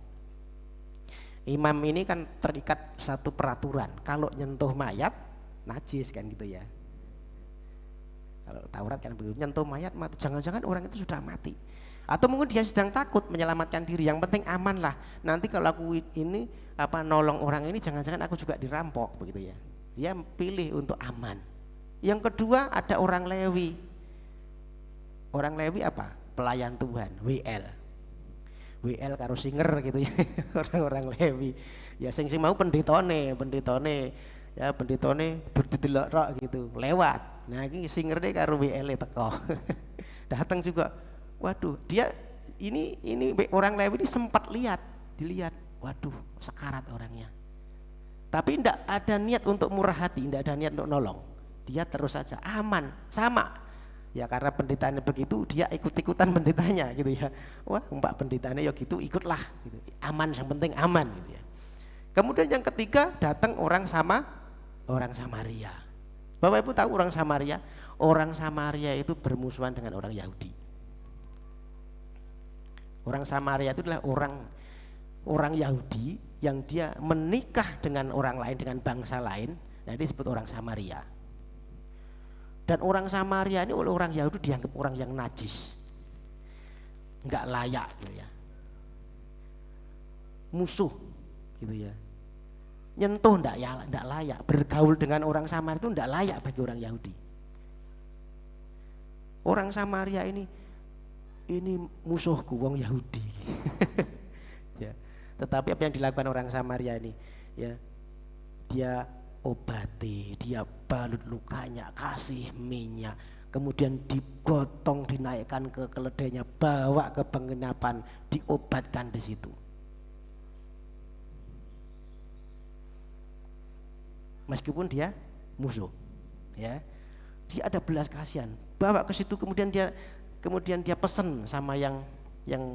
C: Imam ini kan terikat satu peraturan, kalau nyentuh mayat najis kan gitu ya. Kalau Taurat kan begitu, nyentuh mayat mati, jangan-jangan orang itu sudah mati. Atau mungkin dia sedang takut menyelamatkan diri, yang penting aman lah. Nanti kalau aku ini nolong orang ini jangan-jangan aku juga dirampok begitu ya. Dia pilih untuk aman. Yang kedua ada orang Lewi. Orang Lewi apa? Pelayan Tuhan, WL. WL karo singer gitu ya. Orang-orang Lewi. Ya sing mau pendetone ya pendetone berdidelok rok gitu, lewat. Nah, ini singerne karo WL teko. Datang juga. Waduh, dia ini orang Lewi ini sempat dilihat. Waduh, sekarat orangnya. Tapi tidak ada niat untuk murah hati, tidak ada niat untuk nolong. Dia terus saja aman, sama. Ya karena pendetanya begitu, dia ikut-ikutan pendetanya gitu ya. Wah, Pak pendetanya ya gitu, ikutlah gitu. Aman, yang penting aman gitu ya. Kemudian yang ketiga datang orang Samaria. Bapak Ibu tahu orang Samaria? Orang Samaria itu bermusuhan dengan orang Yahudi. Orang Samaria itu adalah orang Yahudi yang dia menikah dengan orang lain, dengan bangsa lain. Nah, ini disebut orang Samaria. Dan orang Samaria ini oleh orang Yahudi dianggap orang yang najis, nggak layak gitu ya, musuh gitu ya, nyentuh nggak layak, bergaul dengan orang Samaria itu nggak layak bagi orang Yahudi. Orang Samaria ini musuhku wong Yahudi. Ya. Tetapi apa yang dilakukan orang Samaria ini ya, dia obati, dia balut lukanya, kasih minyak, kemudian digotong, dinaikkan ke keledainya, bawa ke penginapan, diobatkan di situ. Meskipun dia musuh, ya, dia ada belas kasihan, bawa ke situ, kemudian dia pesen sama yang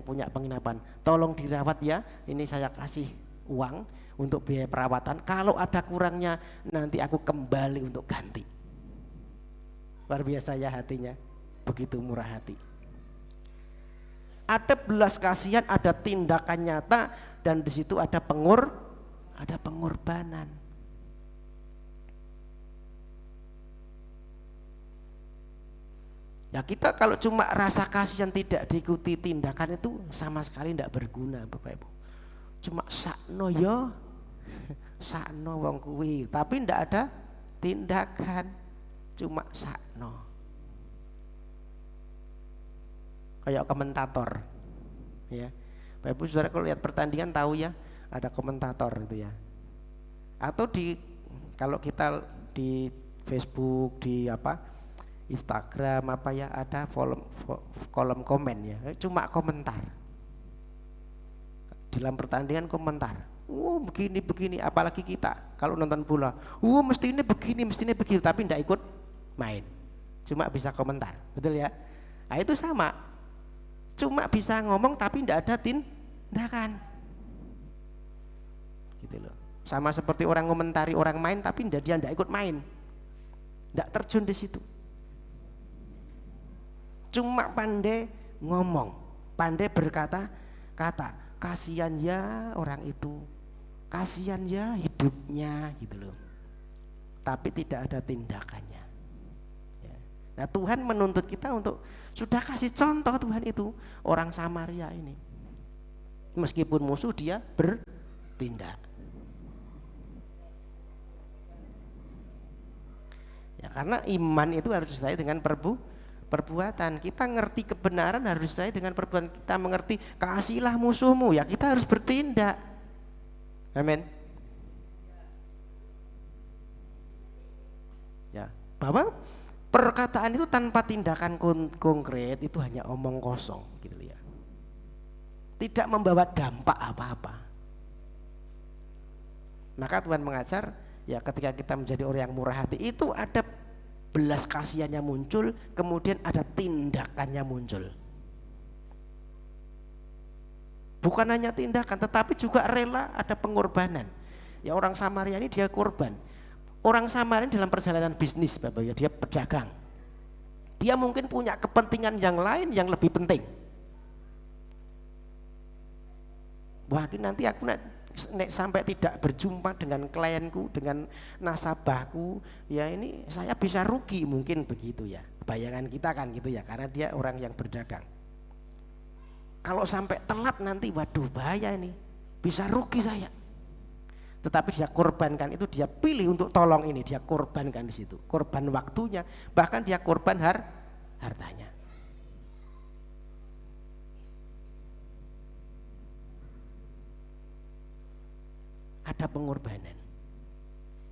C: punya penginapan, tolong dirawat ya, ini saya kasih uang untuk biaya perawatan, kalau ada kurangnya nanti aku kembali untuk ganti. Luar biasa ya hatinya, begitu murah hati. Ada belas kasihan, ada tindakan nyata, dan di situ ada pengorbanan. Ya kita kalau cuma rasa kasihan tidak diikuti tindakan itu sama sekali tidak berguna, Bapak Ibu. Cuma sakno yo, sakno wong kuwi, tapi ndak ada tindakan, cuma sakno. Kayak komentator, ya. Bapak Ibu Saudara kalau lihat pertandingan tahu ya, ada komentator itu ya. Atau kalau kita di Facebook, di Instagram ya, ada kolom komen ya, cuma komentar. Dalam pertandingan komentar, begini, apalagi kita kalau nonton bola, mesti ini begini, tapi tidak ikut main, cuma bisa komentar, betul ya? Nah itu sama, cuma bisa ngomong tapi tidak ada tindakan, gitu loh. Sama seperti orang komentari orang main tapi dia tidak ikut main, tidak terjun di situ, cuma pandai ngomong, pandai berkata-kata. Kasihan ya orang itu, kasihan ya hidupnya gitu loh, tapi tidak ada tindakannya ya. Nah Tuhan menuntut kita untuk sudah kasih contoh. Tuhan itu orang Samaria ini, meskipun musuh dia bertindak ya, karena iman itu harus disertai dengan perbuatan. Kita ngerti kebenaran harus disertai dengan perbuatan. Kita mengerti kasihlah musuhmu, ya kita harus bertindak. Amin. Ya, bahwa perkataan itu tanpa tindakan konkret itu hanya omong kosong gitu ya. Tidak membawa dampak apa-apa. Maka Tuhan mengajar ya, ketika kita menjadi orang yang murah hati itu ada belas kasihannya muncul, kemudian ada tindakannya muncul. Bukan hanya tindakan, tetapi juga rela, ada pengorbanan. Ya orang Samaria ini dia korban. Orang Samaria dalam perjalanan bisnis, Bapak ya, dia pedagang. Dia mungkin punya kepentingan yang lain yang lebih penting. Wah, nanti aku sampai tidak berjumpa dengan klienku, dengan nasabahku, ya ini saya bisa rugi, mungkin begitu ya. Bayangan kita kan gitu ya, karena dia orang yang berdagang. Kalau sampai telat nanti waduh bahaya ini, bisa rugi saya. Tetapi dia korbankan itu, dia pilih untuk tolong ini, dia korbankan di situ, korban waktunya, bahkan dia korban hartanya. Ada pengorbanan.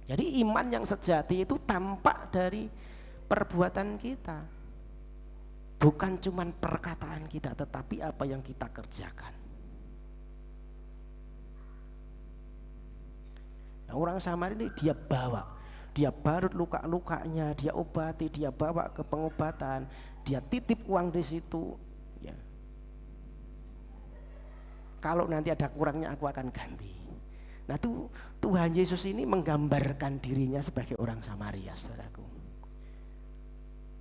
C: Jadi iman yang sejati itu tampak dari perbuatan kita, bukan cuman perkataan kita, tetapi apa yang kita kerjakan. Nah, orang Samaria ini dia bawa, dia barut luka-lukanya, dia obati, dia bawa ke pengobatan, dia titip uang di situ. Ya. Kalau nanti ada kurangnya aku akan ganti. Nah, Tuhan Yesus ini menggambarkan dirinya sebagai orang Samaria, saudaraku.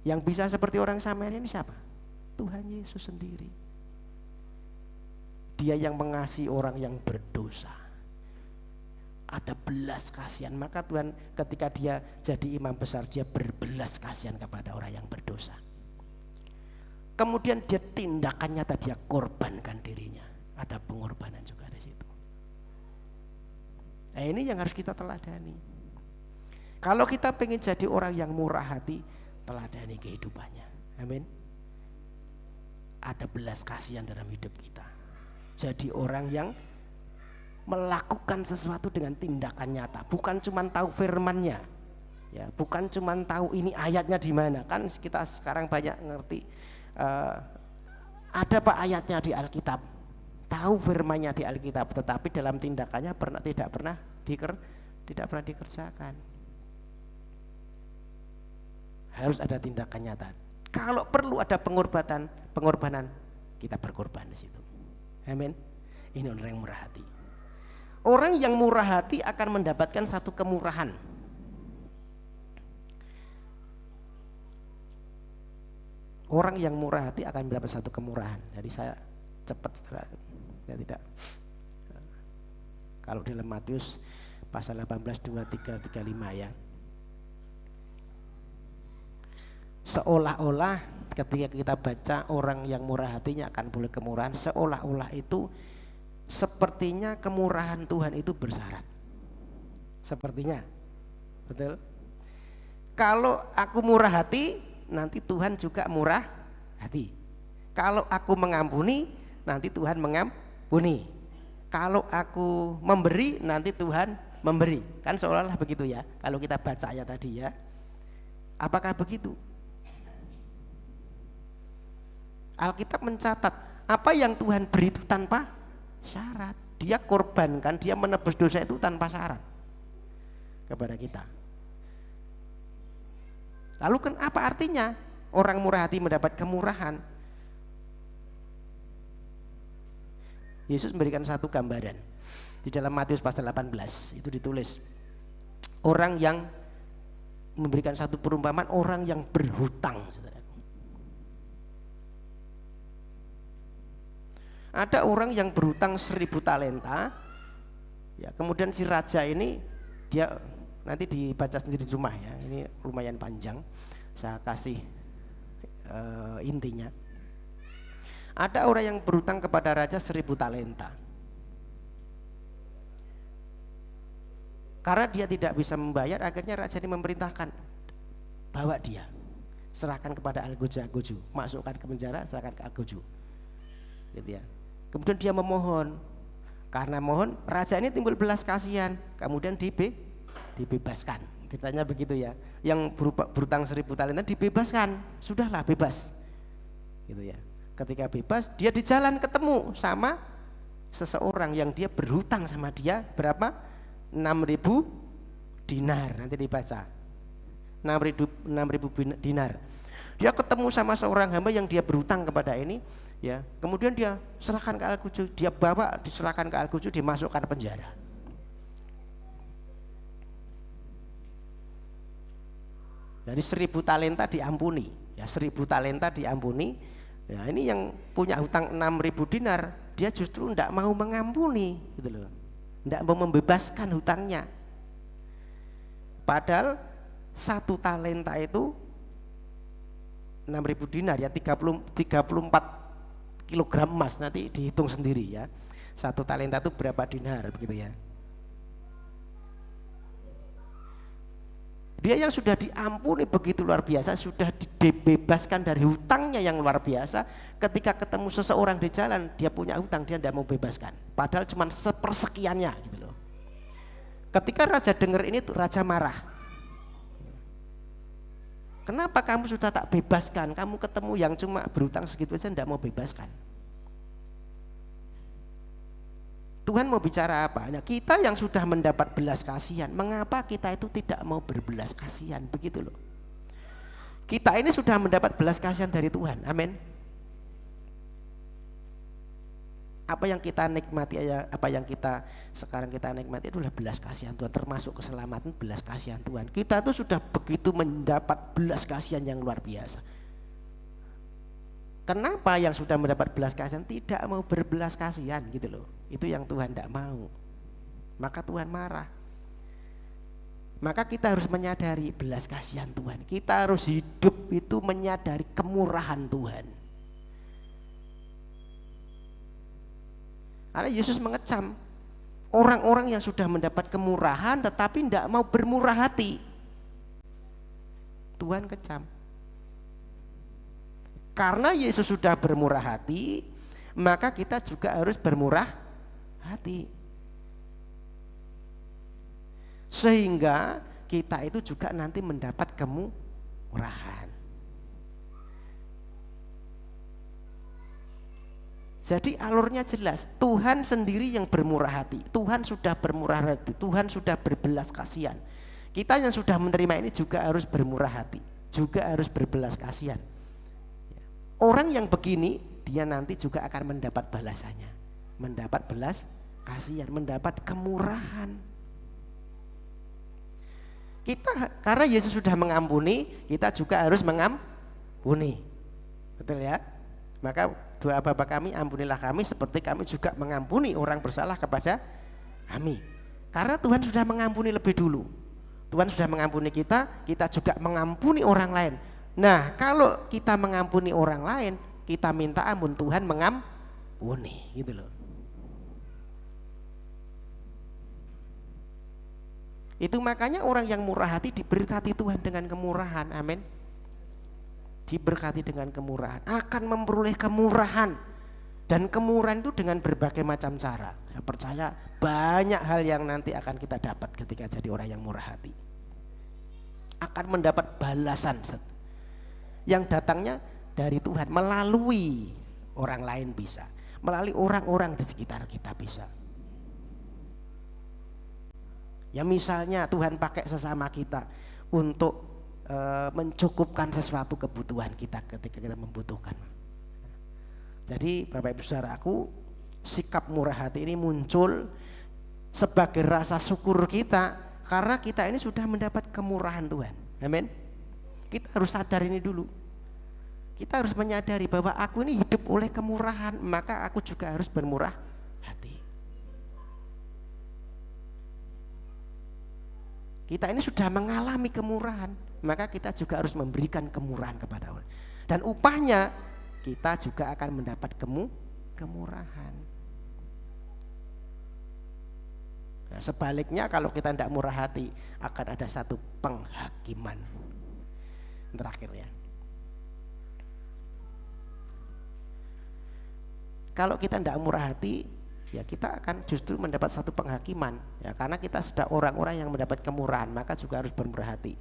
C: Yang bisa seperti orang Samaria ini siapa? Tuhan Yesus sendiri. Dia yang mengasihi orang yang berdosa. Ada belas kasihan, maka Tuhan ketika dia jadi imam besar, dia berbelas kasihan kepada orang yang berdosa. Kemudian dia tindakan nyata, dia korbankan dirinya. Ada pengorbanan juga di situ. Nah, ini yang harus kita teladani. Kalau kita pengen jadi orang yang murah hati, teladani kehidupannya. Amin. Ada belas kasihan dalam hidup kita. Jadi orang yang melakukan sesuatu dengan tindakan nyata, bukan cuma tahu firman-Nya, ya, bukan cuma tahu ini ayatnya di mana. Kan kita sekarang banyak ngerti, ada Pak ayatnya di Alkitab, tahu firman-Nya di Alkitab, tetapi dalam tindakannya tidak pernah dikerjakan. Harus ada tindakan nyata. Kalau perlu ada pengorbanan, kita berkorban di situ. Amin. Ini orang yang murah hati. Orang yang murah hati akan mendapatkan satu kemurahan. Orang yang murah hati akan mendapat satu kemurahan. Jadi saya cepat, saya tidak. Kalau dalam Matius pasal 18, 23, 35 ya. Seolah-olah ketika kita baca orang yang murah hatinya akan boleh kemurahan, seolah-olah itu sepertinya kemurahan Tuhan itu bersyarat. Sepertinya, betul? Kalau aku murah hati, nanti Tuhan juga murah hati. Kalau aku mengampuni, nanti Tuhan mengampuni. Kalau aku memberi, nanti Tuhan memberi. Kan seolah-olah begitu ya, kalau kita baca ayat tadi ya. Apakah begitu? Alkitab mencatat apa yang Tuhan beri itu tanpa syarat. Dia korbankan, dia menebus dosa itu tanpa syarat kepada kita. Lalu kan apa artinya orang murah hati mendapat kemurahan? Yesus memberikan satu gambaran di dalam Matius pasal 18, itu ditulis orang yang memberikan satu perumpamaan orang yang berhutang, saudara. Ada orang yang berhutang 1000 talenta, ya, kemudian si raja ini dia nanti dibaca sendiri di rumah ya, ini lumayan panjang, saya kasih intinya. Ada orang yang berhutang kepada raja 1000 talenta. Karena dia tidak bisa membayar, akhirnya raja ini memerintahkan, bawa dia, serahkan kepada Algojo, masukkan ke penjara, serahkan ke Algojo, gitu ya. Kemudian dia memohon, karena mohon raja ini timbul belas kasihan, kemudian dibebaskan. Ceritanya begitu ya. Yang berhutang 1000 talenta dibebaskan, sudahlah bebas, gitu ya. Ketika bebas, dia di jalan ketemu sama seseorang yang dia berhutang sama dia berapa? 6.000 dinar. Nanti dibaca 6.000 dinar. Dia ketemu sama seorang hamba yang dia berhutang kepada ini, ya. Kemudian dia serahkan ke Algojo, dia bawa, diserahkan ke Algojo, dimasukkan ke penjara. Dari 1000 talenta diampuni, ya, 1000 talenta diampuni. Ya, ini yang punya hutang 6.000 dinar, dia justru tidak mau mengampuni, gitu loh. Tidak mau membebaskan hutangnya. Padahal 1 talenta itu 6.000 dinar ya, 34 kilogram emas, nanti dihitung sendiri ya. 1 talenta itu berapa dinar begitu ya. Dia yang sudah diampuni begitu luar biasa, sudah dibebaskan dari hutangnya yang luar biasa. Ketika ketemu seseorang di jalan, dia punya hutang, dia tidak mau bebaskan. Padahal cuma sepersekiannya gitu loh. Ketika raja dengar ini tuh raja marah. Kenapa kamu sudah tak bebaskan? Kamu ketemu yang cuma berhutang segitu aja tidak mau bebaskan. Tuhan mau bicara apa? Nah, kita yang sudah mendapat belas kasihan, mengapa kita itu tidak mau berbelas kasihan? Begitu loh. Kita ini sudah mendapat belas kasihan dari Tuhan. Amin. Apa yang kita nikmati, apa yang kita sekarang kita nikmati itulah belas kasihan Tuhan, termasuk keselamatan, belas kasihan Tuhan. Kita tuh sudah begitu mendapat belas kasihan yang luar biasa. Kenapa yang sudah mendapat belas kasihan tidak mau berbelas kasihan gitu loh. Itu yang Tuhan tidak mau. Maka Tuhan marah. Maka kita harus menyadari belas kasihan Tuhan. Kita harus hidup itu menyadari kemurahan Tuhan. Karena Yesus mengecam orang-orang yang sudah mendapat kemurahan tetapi tidak mau bermurah hati. Tuhan kecam. Karena Yesus sudah bermurah hati, maka kita juga harus bermurah hati. Sehingga kita itu juga nanti mendapat kemurahan. Jadi alurnya jelas, Tuhan sendiri yang bermurah hati. Tuhan sudah bermurah hati, Tuhan sudah berbelas kasihan. Kita yang sudah menerima ini juga harus bermurah hati, juga harus berbelas kasihan. Orang yang begini dia nanti juga akan mendapat balasannya, mendapat belas kasihan, mendapat kemurahan. Kita karena Yesus sudah mengampuni, kita juga harus mengampuni. Betul ya? Maka doa Bapa kami, ampunilah kami seperti kami juga mengampuni orang bersalah kepada kami. Karena Tuhan sudah mengampuni lebih dulu. Tuhan sudah mengampuni kita, kita juga mengampuni orang lain. Nah, kalau kita mengampuni orang lain, kita minta ampun, Tuhan mengampuni, gitu loh. Itu makanya orang yang murah hati diberkati Tuhan dengan kemurahan, amin. Diberkati dengan kemurahan, akan memperoleh kemurahan. Dan kemurahan itu dengan berbagai macam cara. Saya percaya banyak hal yang nanti akan kita dapat ketika jadi orang yang murah hati. Akan mendapat balasan yang datangnya dari Tuhan melalui orang lain bisa, melalui orang-orang di sekitar kita bisa. Ya misalnya Tuhan pakai sesama kita untuk mencukupkan sesuatu kebutuhan kita ketika kita membutuhkan. Jadi Bapak Ibu Saudaraku, sikap murah hati ini muncul sebagai rasa syukur kita karena kita ini sudah mendapat kemurahan Tuhan. Amin. Kita harus sadar ini dulu. Kita harus menyadari bahwa aku ini hidup oleh kemurahan, maka aku juga harus bermurah hati. Kita ini sudah mengalami kemurahan, maka kita juga harus memberikan kemurahan kepada orang. Dan upahnya kita juga akan mendapat kemurahan. Nah, sebaliknya kalau kita tidak murah hati, akan ada satu penghakiman. Terakhir ya. Kalau kita tidak murah hati, ya kita akan justru mendapat satu penghakiman. Ya, karena kita sudah orang-orang yang mendapat kemurahan, maka juga harus bermurah hati.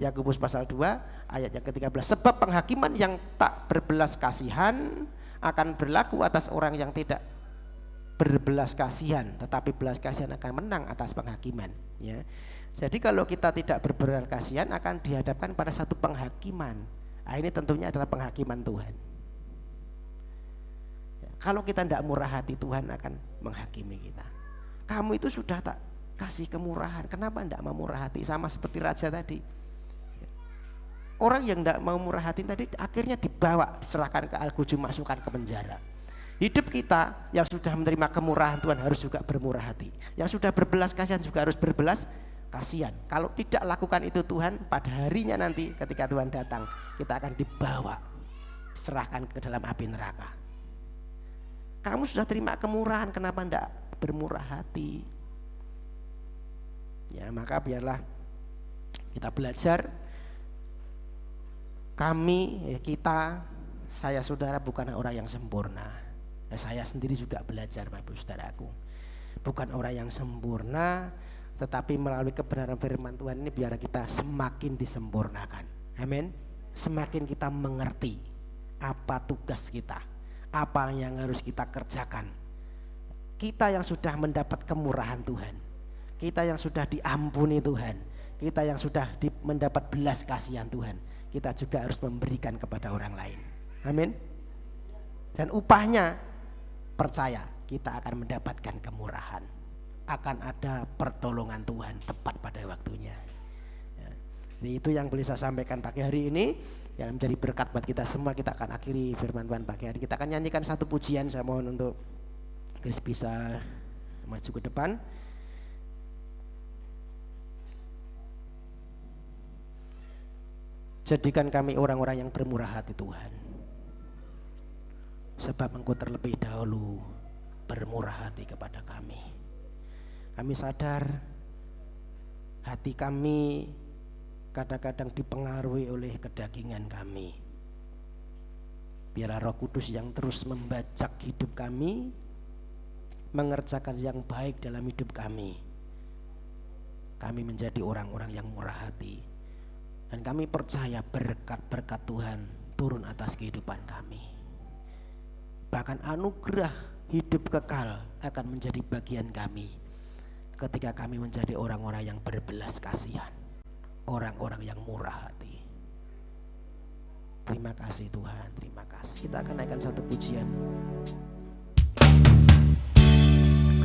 C: Yakobus pasal 2 ayat yang ke-13. Sebab penghakiman yang tak berbelas kasihan akan berlaku atas orang yang tidak berbelas kasihan, tetapi belas kasihan akan menang atas penghakiman. Ya. Jadi kalau kita tidak berbelas kasihan akan dihadapkan pada satu penghakiman. Nah, ini tentunya adalah penghakiman Tuhan. Kalau kita tidak murah hati, Tuhan akan menghakimi kita. Kamu itu sudah tak kasih kemurahan, kenapa tidak mau murah hati? Sama seperti raja tadi. Orang yang tidak mau murah hati tadi akhirnya dibawa, diserahkan ke Al-Qujum, masukkan ke penjara. Hidup kita yang sudah menerima kemurahan Tuhan harus juga bermurah hati. Yang sudah berbelas kasihan juga harus berbelas kasihan. Kalau tidak lakukan itu Tuhan, pada harinya nanti ketika Tuhan datang, kita akan dibawa, diserahkan ke dalam api neraka. Kamu sudah terima kemurahan, kenapa enggak bermurah hati? Ya, maka biarlah kita belajar. Kita, saya saudara bukan orang yang sempurna. Ya, saya sendiri juga belajar Bapak Ibu Saudaraku. Bukan orang yang sempurna, tetapi melalui kebenaran firman Tuhan ini biar kita semakin disempurnakan. Amin. Semakin kita mengerti apa tugas kita, apa yang harus kita kerjakan. Kita yang sudah mendapat kemurahan Tuhan, kita yang sudah diampuni Tuhan, kita yang sudah mendapat belas kasihan Tuhan, kita juga harus memberikan kepada orang lain. Amin. Dan upahnya, percaya, kita akan mendapatkan kemurahan, akan ada pertolongan Tuhan tepat pada waktunya. Ya. Jadi itu yang boleh saya sampaikan pagi hari ini, yang menjadi berkat buat kita semua. Kita akan akhiri firman Tuhan pagi hari. Kita akan nyanyikan satu pujian. Saya mohon untuk Chris bisa maju ke depan. Jadikan kami orang-orang yang bermurah hati Tuhan, sebab Engkau terlebih dahulu bermurah hati kepada kami. Kami sadar hati kami kadang-kadang dipengaruhi oleh kedagingan kami. Biarlah Roh Kudus yang terus membajak hidup kami, mengerjakan yang baik dalam hidup kami. Kami menjadi orang-orang yang murah hati. Dan kami percaya berkat-berkat Tuhan turun atas kehidupan kami. Bahkan anugerah hidup kekal akan menjadi bagian kami ketika kami menjadi orang-orang yang berbelas kasihan, orang-orang yang murah hati. Terima kasih Tuhan, terima kasih. Kita akan naikkan satu pujian.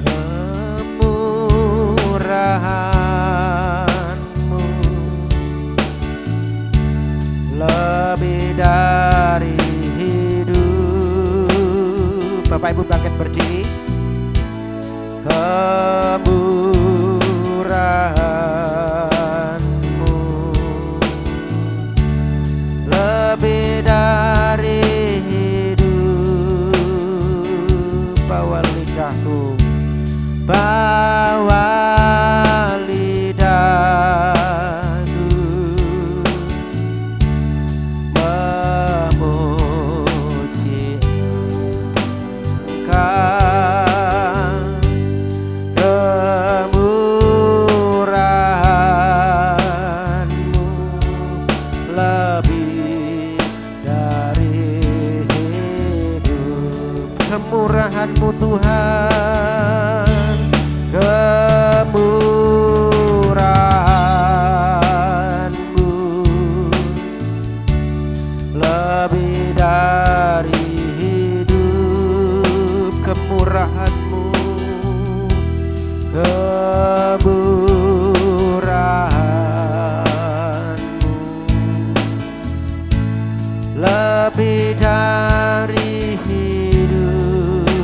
C: Kemurahan-Mu lebih dari hidup. Bapak Ibu bangkit berdiri. Kemurahan-Mu lebih dari hidup. Bawa lidahku, bawa lidahku memuji Engkau. Kemurahan-Mu lebih dari hidup. Kemurahan-Mu Tuhan, kemurahan-Mu lebih dari hidup. Kemurahan-Mu, kemurahan-Mu lebih dari hidup.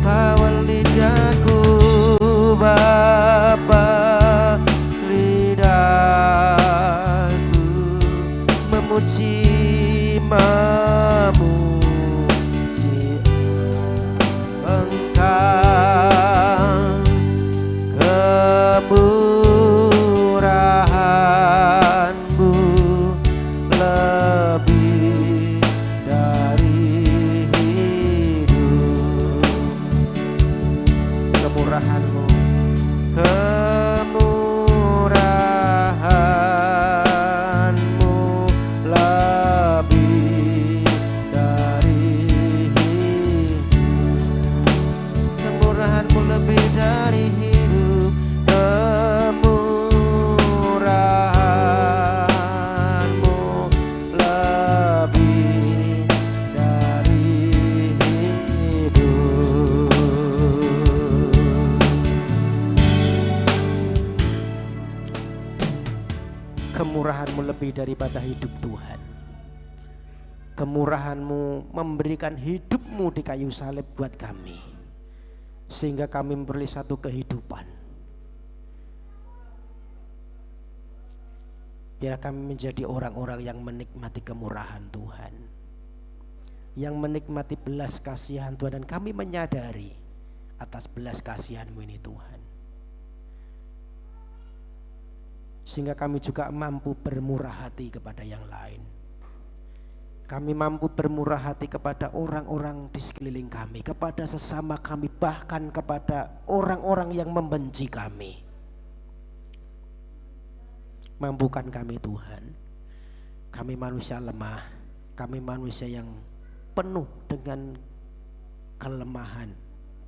C: Bawa lidahku, Bapa, lidahku memuji Engkau. Kemurahan-Mu lebih dari hidup. Kemurahan-Mu, kemurahan-Mu lebih dari hidup. Kemurahan-Mu lebih dari hidup. Kemurahan-Mu lebih dari hidup. Kemurahan-Mu lebih daripada hidup Tuhan. Kemurahan-Mu memberikan hidup-Mu di kayu salib buat kami, sehingga kami memperoleh satu kehidupan. Biar kami menjadi orang-orang yang menikmati kemurahan Tuhan. yang menikmati belas kasihan Tuhan, dan kami menyadari atas belas kasihan-Mu ini Tuhan, sehingga kami juga mampu bermurah hati kepada yang lain. Kami mampu bermurah hati kepada orang-orang di sekeliling kami, kepada sesama kami, bahkan kepada orang-orang yang membenci kami. Mampukan kami Tuhan. Kami manusia lemah, kami manusia yang penuh dengan kelemahan,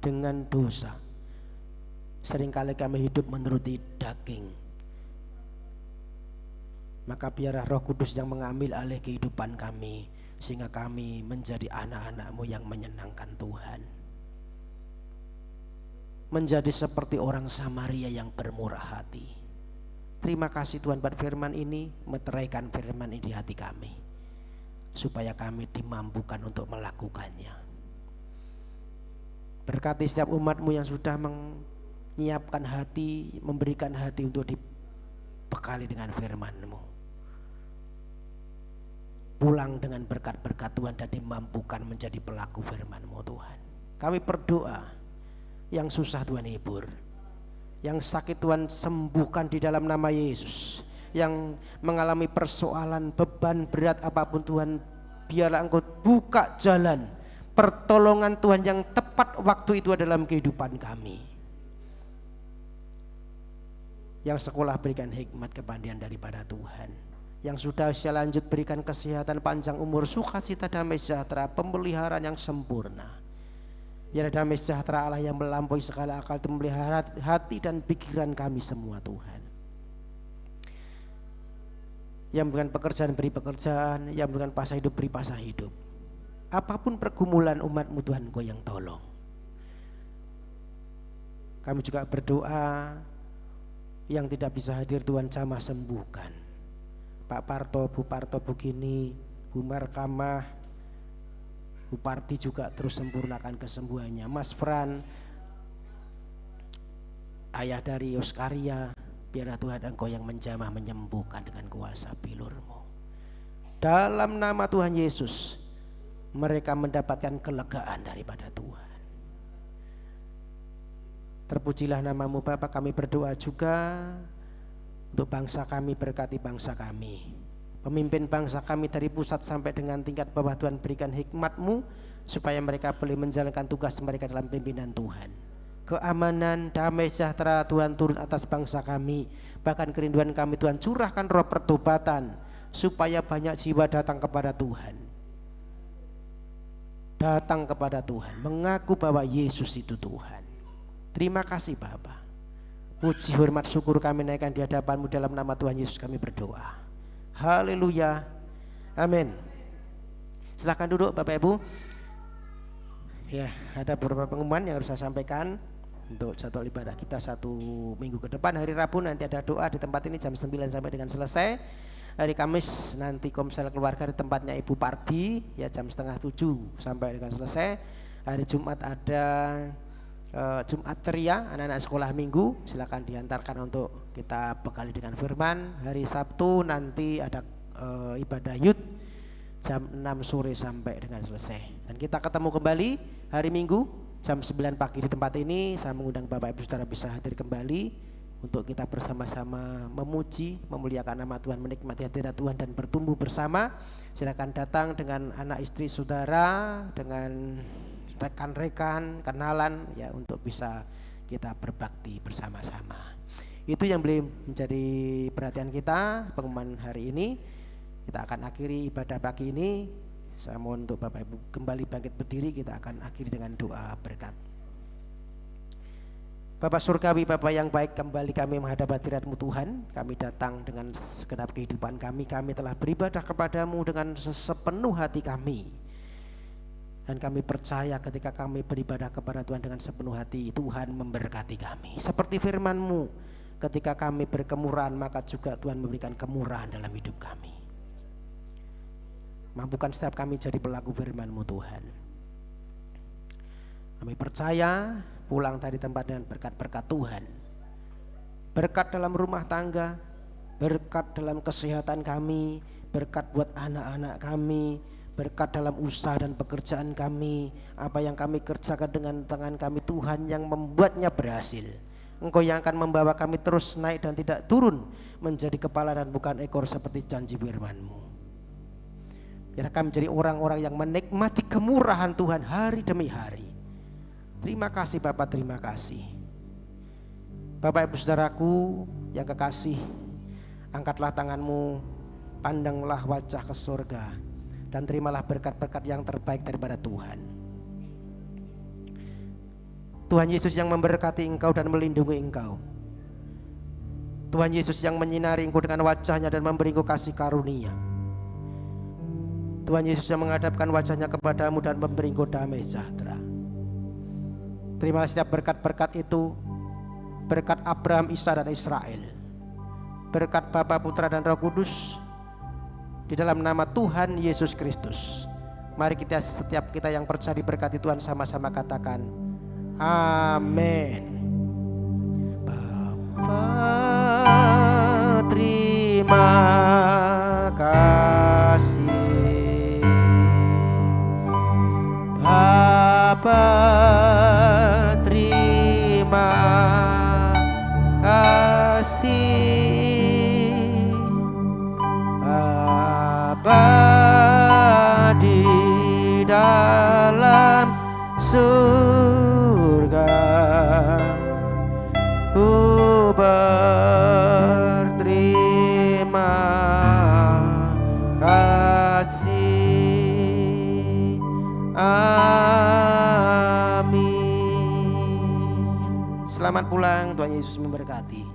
C: dengan dosa. Seringkali kami hidup menuruti daging. Maka biarlah Roh Kudus yang mengambil alih kehidupan kami, sehingga kami menjadi anak-anak-Mu yang menyenangkan Tuhan. Menjadi seperti orang Samaria yang bermurah hati. Terima kasih Tuhan buat firman ini, meteraikan firman ini di hati kami, supaya kami dimampukan untuk melakukannya. Berkati setiap umat-Mu yang sudah menyiapkan hati, memberikan hati untuk dibekali dengan firman-Mu. Pulang dengan berkat-berkat Tuhan dan dimampukan menjadi pelaku firman-Mu Tuhan. Kami berdoa, yang susah Tuhan hibur, yang sakit Tuhan sembuhkan di dalam nama Yesus, yang mengalami persoalan, beban berat apapun Tuhan, biarlah Engkau buka jalan pertolongan Tuhan yang tepat waktu itu dalam kehidupan kami. Yang sekolah berikan hikmat kepandian daripada Tuhan. Yang sudah usia lanjut berikan kesehatan, panjang umur, sukacita, damai sejahtera, pemeliharaan yang sempurna. Biar damai sejahtera Allah yang melampaui segala akal itu memelihara hati dan pikiran kami semua Tuhan. Yang berikan pekerjaan beri pekerjaan, yang berikan pasang hidup beri pasang hidup. Apapun pergumulan umat-Mu Tuhan, Engkau yang tolong. Kami juga berdoa, yang tidak bisa hadir Tuhan jamah sembuhkan. Pak Parto, Bu Parto, Bu Gini, Bu Markamah, Bu Parti juga terus sempurnakan kesembuhannya. Mas Fran, ayah dari Oskaria, biarlah Tuhan Engkau yang menjamah menyembuhkan dengan kuasa bilur-Mu. Dalam nama Tuhan Yesus, mereka mendapatkan kelegaan daripada Tuhan. Terpujilah nama-Mu Bapa. Kami berdoa juga untuk bangsa kami, berkati bangsa kami. Pemimpin bangsa kami dari pusat sampai dengan tingkat bawah, Tuhan berikan hikmat-Mu supaya mereka boleh menjalankan tugas mereka dalam pimpinan Tuhan. Keamanan, damai sejahtera Tuhan turun atas bangsa kami. Bahkan kerinduan kami Tuhan, curahkan roh pertobatan supaya banyak jiwa datang kepada Tuhan. Datang kepada Tuhan, mengaku bahwa Yesus itu Tuhan. Terima kasih Bapa. Puji, hormat, syukur kami naikkan di hadapan-Mu dalam nama Tuhan Yesus kami berdoa. Haleluya. Amin. Silakan duduk Bapak Ibu. Ya, ada beberapa pengumuman yang harus saya sampaikan untuk jadwal ibadah kita 1 minggu ke depan. Hari Rabu nanti ada doa di tempat ini jam 9 sampai dengan selesai. Hari Kamis nanti komsel keluarga di tempatnya Ibu Pardi ya jam 6:30 sampai dengan selesai. Hari Jumat ada Jumat ceria anak-anak sekolah minggu, silakan diantarkan untuk kita bekali dengan firman. Hari Sabtu nanti ada ibadah youth jam 6 sore sampai dengan selesai. Dan kita ketemu kembali hari Minggu jam 9 pagi di tempat ini. Saya mengundang Bapak Ibu Saudara bisa hadir kembali untuk kita bersama-sama memuji, memuliakan nama Tuhan, menikmati hadirat Tuhan dan bertumbuh bersama. Silakan datang dengan anak istri saudara, dengan rekan-rekan, kenalan ya untuk bisa kita berbakti bersama-sama. Itu yang boleh menjadi perhatian kita pengumuman hari ini. Kita akan akhiri ibadah pagi ini. Saya mohon untuk Bapak Ibu kembali bangkit berdiri, kita akan akhiri dengan doa berkat. Bapak Surgawi, Bapak yang baik, kembali kami menghadap hadirat-Mu Tuhan. Kami datang dengan segenap kehidupan kami telah beribadah kepada-Mu dengan sepenuh hati kami. Dan kami percaya ketika kami beribadah kepada Tuhan dengan sepenuh hati, Tuhan memberkati kami. Seperti firman-Mu, ketika kami berkemurahan, maka juga Tuhan memberikan kemurahan dalam hidup kami. Mampukan setiap kami jadi pelaku firman-Mu Tuhan. Kami percaya pulang dari tempat dengan berkat-berkat Tuhan. Berkat dalam rumah tangga, berkat dalam kesehatan kami, berkat buat anak-anak kami, berkat dalam usaha dan pekerjaan kami, apa yang kami kerjakan dengan tangan kami, Tuhan yang membuatnya berhasil. Engkau yang akan membawa kami terus naik dan tidak turun, menjadi kepala dan bukan ekor seperti janji firman-Mu. Biar kami menjadi orang-orang yang menikmati kemurahan Tuhan hari demi hari. Terima kasih Bapak, terima kasih. Bapak Ibu Saudaraku yang kekasih, angkatlah tanganmu, pandanglah wajah ke surga, dan terimalah berkat-berkat yang terbaik daripada Tuhan. Tuhan Yesus yang memberkati engkau dan melindungi engkau. Tuhan Yesus yang menyinari engkau dengan wajahnya dan memberi engkau kasih karunia. Tuhan Yesus yang menghadapkan wajahnya kepadamu dan memberi engkau damai sejahtera. Terimalah setiap berkat-berkat itu, berkat Abraham, Isa dan Israel, berkat Bapa, Putra dan Roh Kudus, di dalam nama Tuhan Yesus Kristus. Mari kita, setiap kita yang percaya diberkati Tuhan, sama-sama katakan amin. Bapa, terima kasih. Bapa, terima kasih. Bapa di dalam surga, ku berterima kasih. Amin. Selamat pulang, Tuhan Yesus memberkati.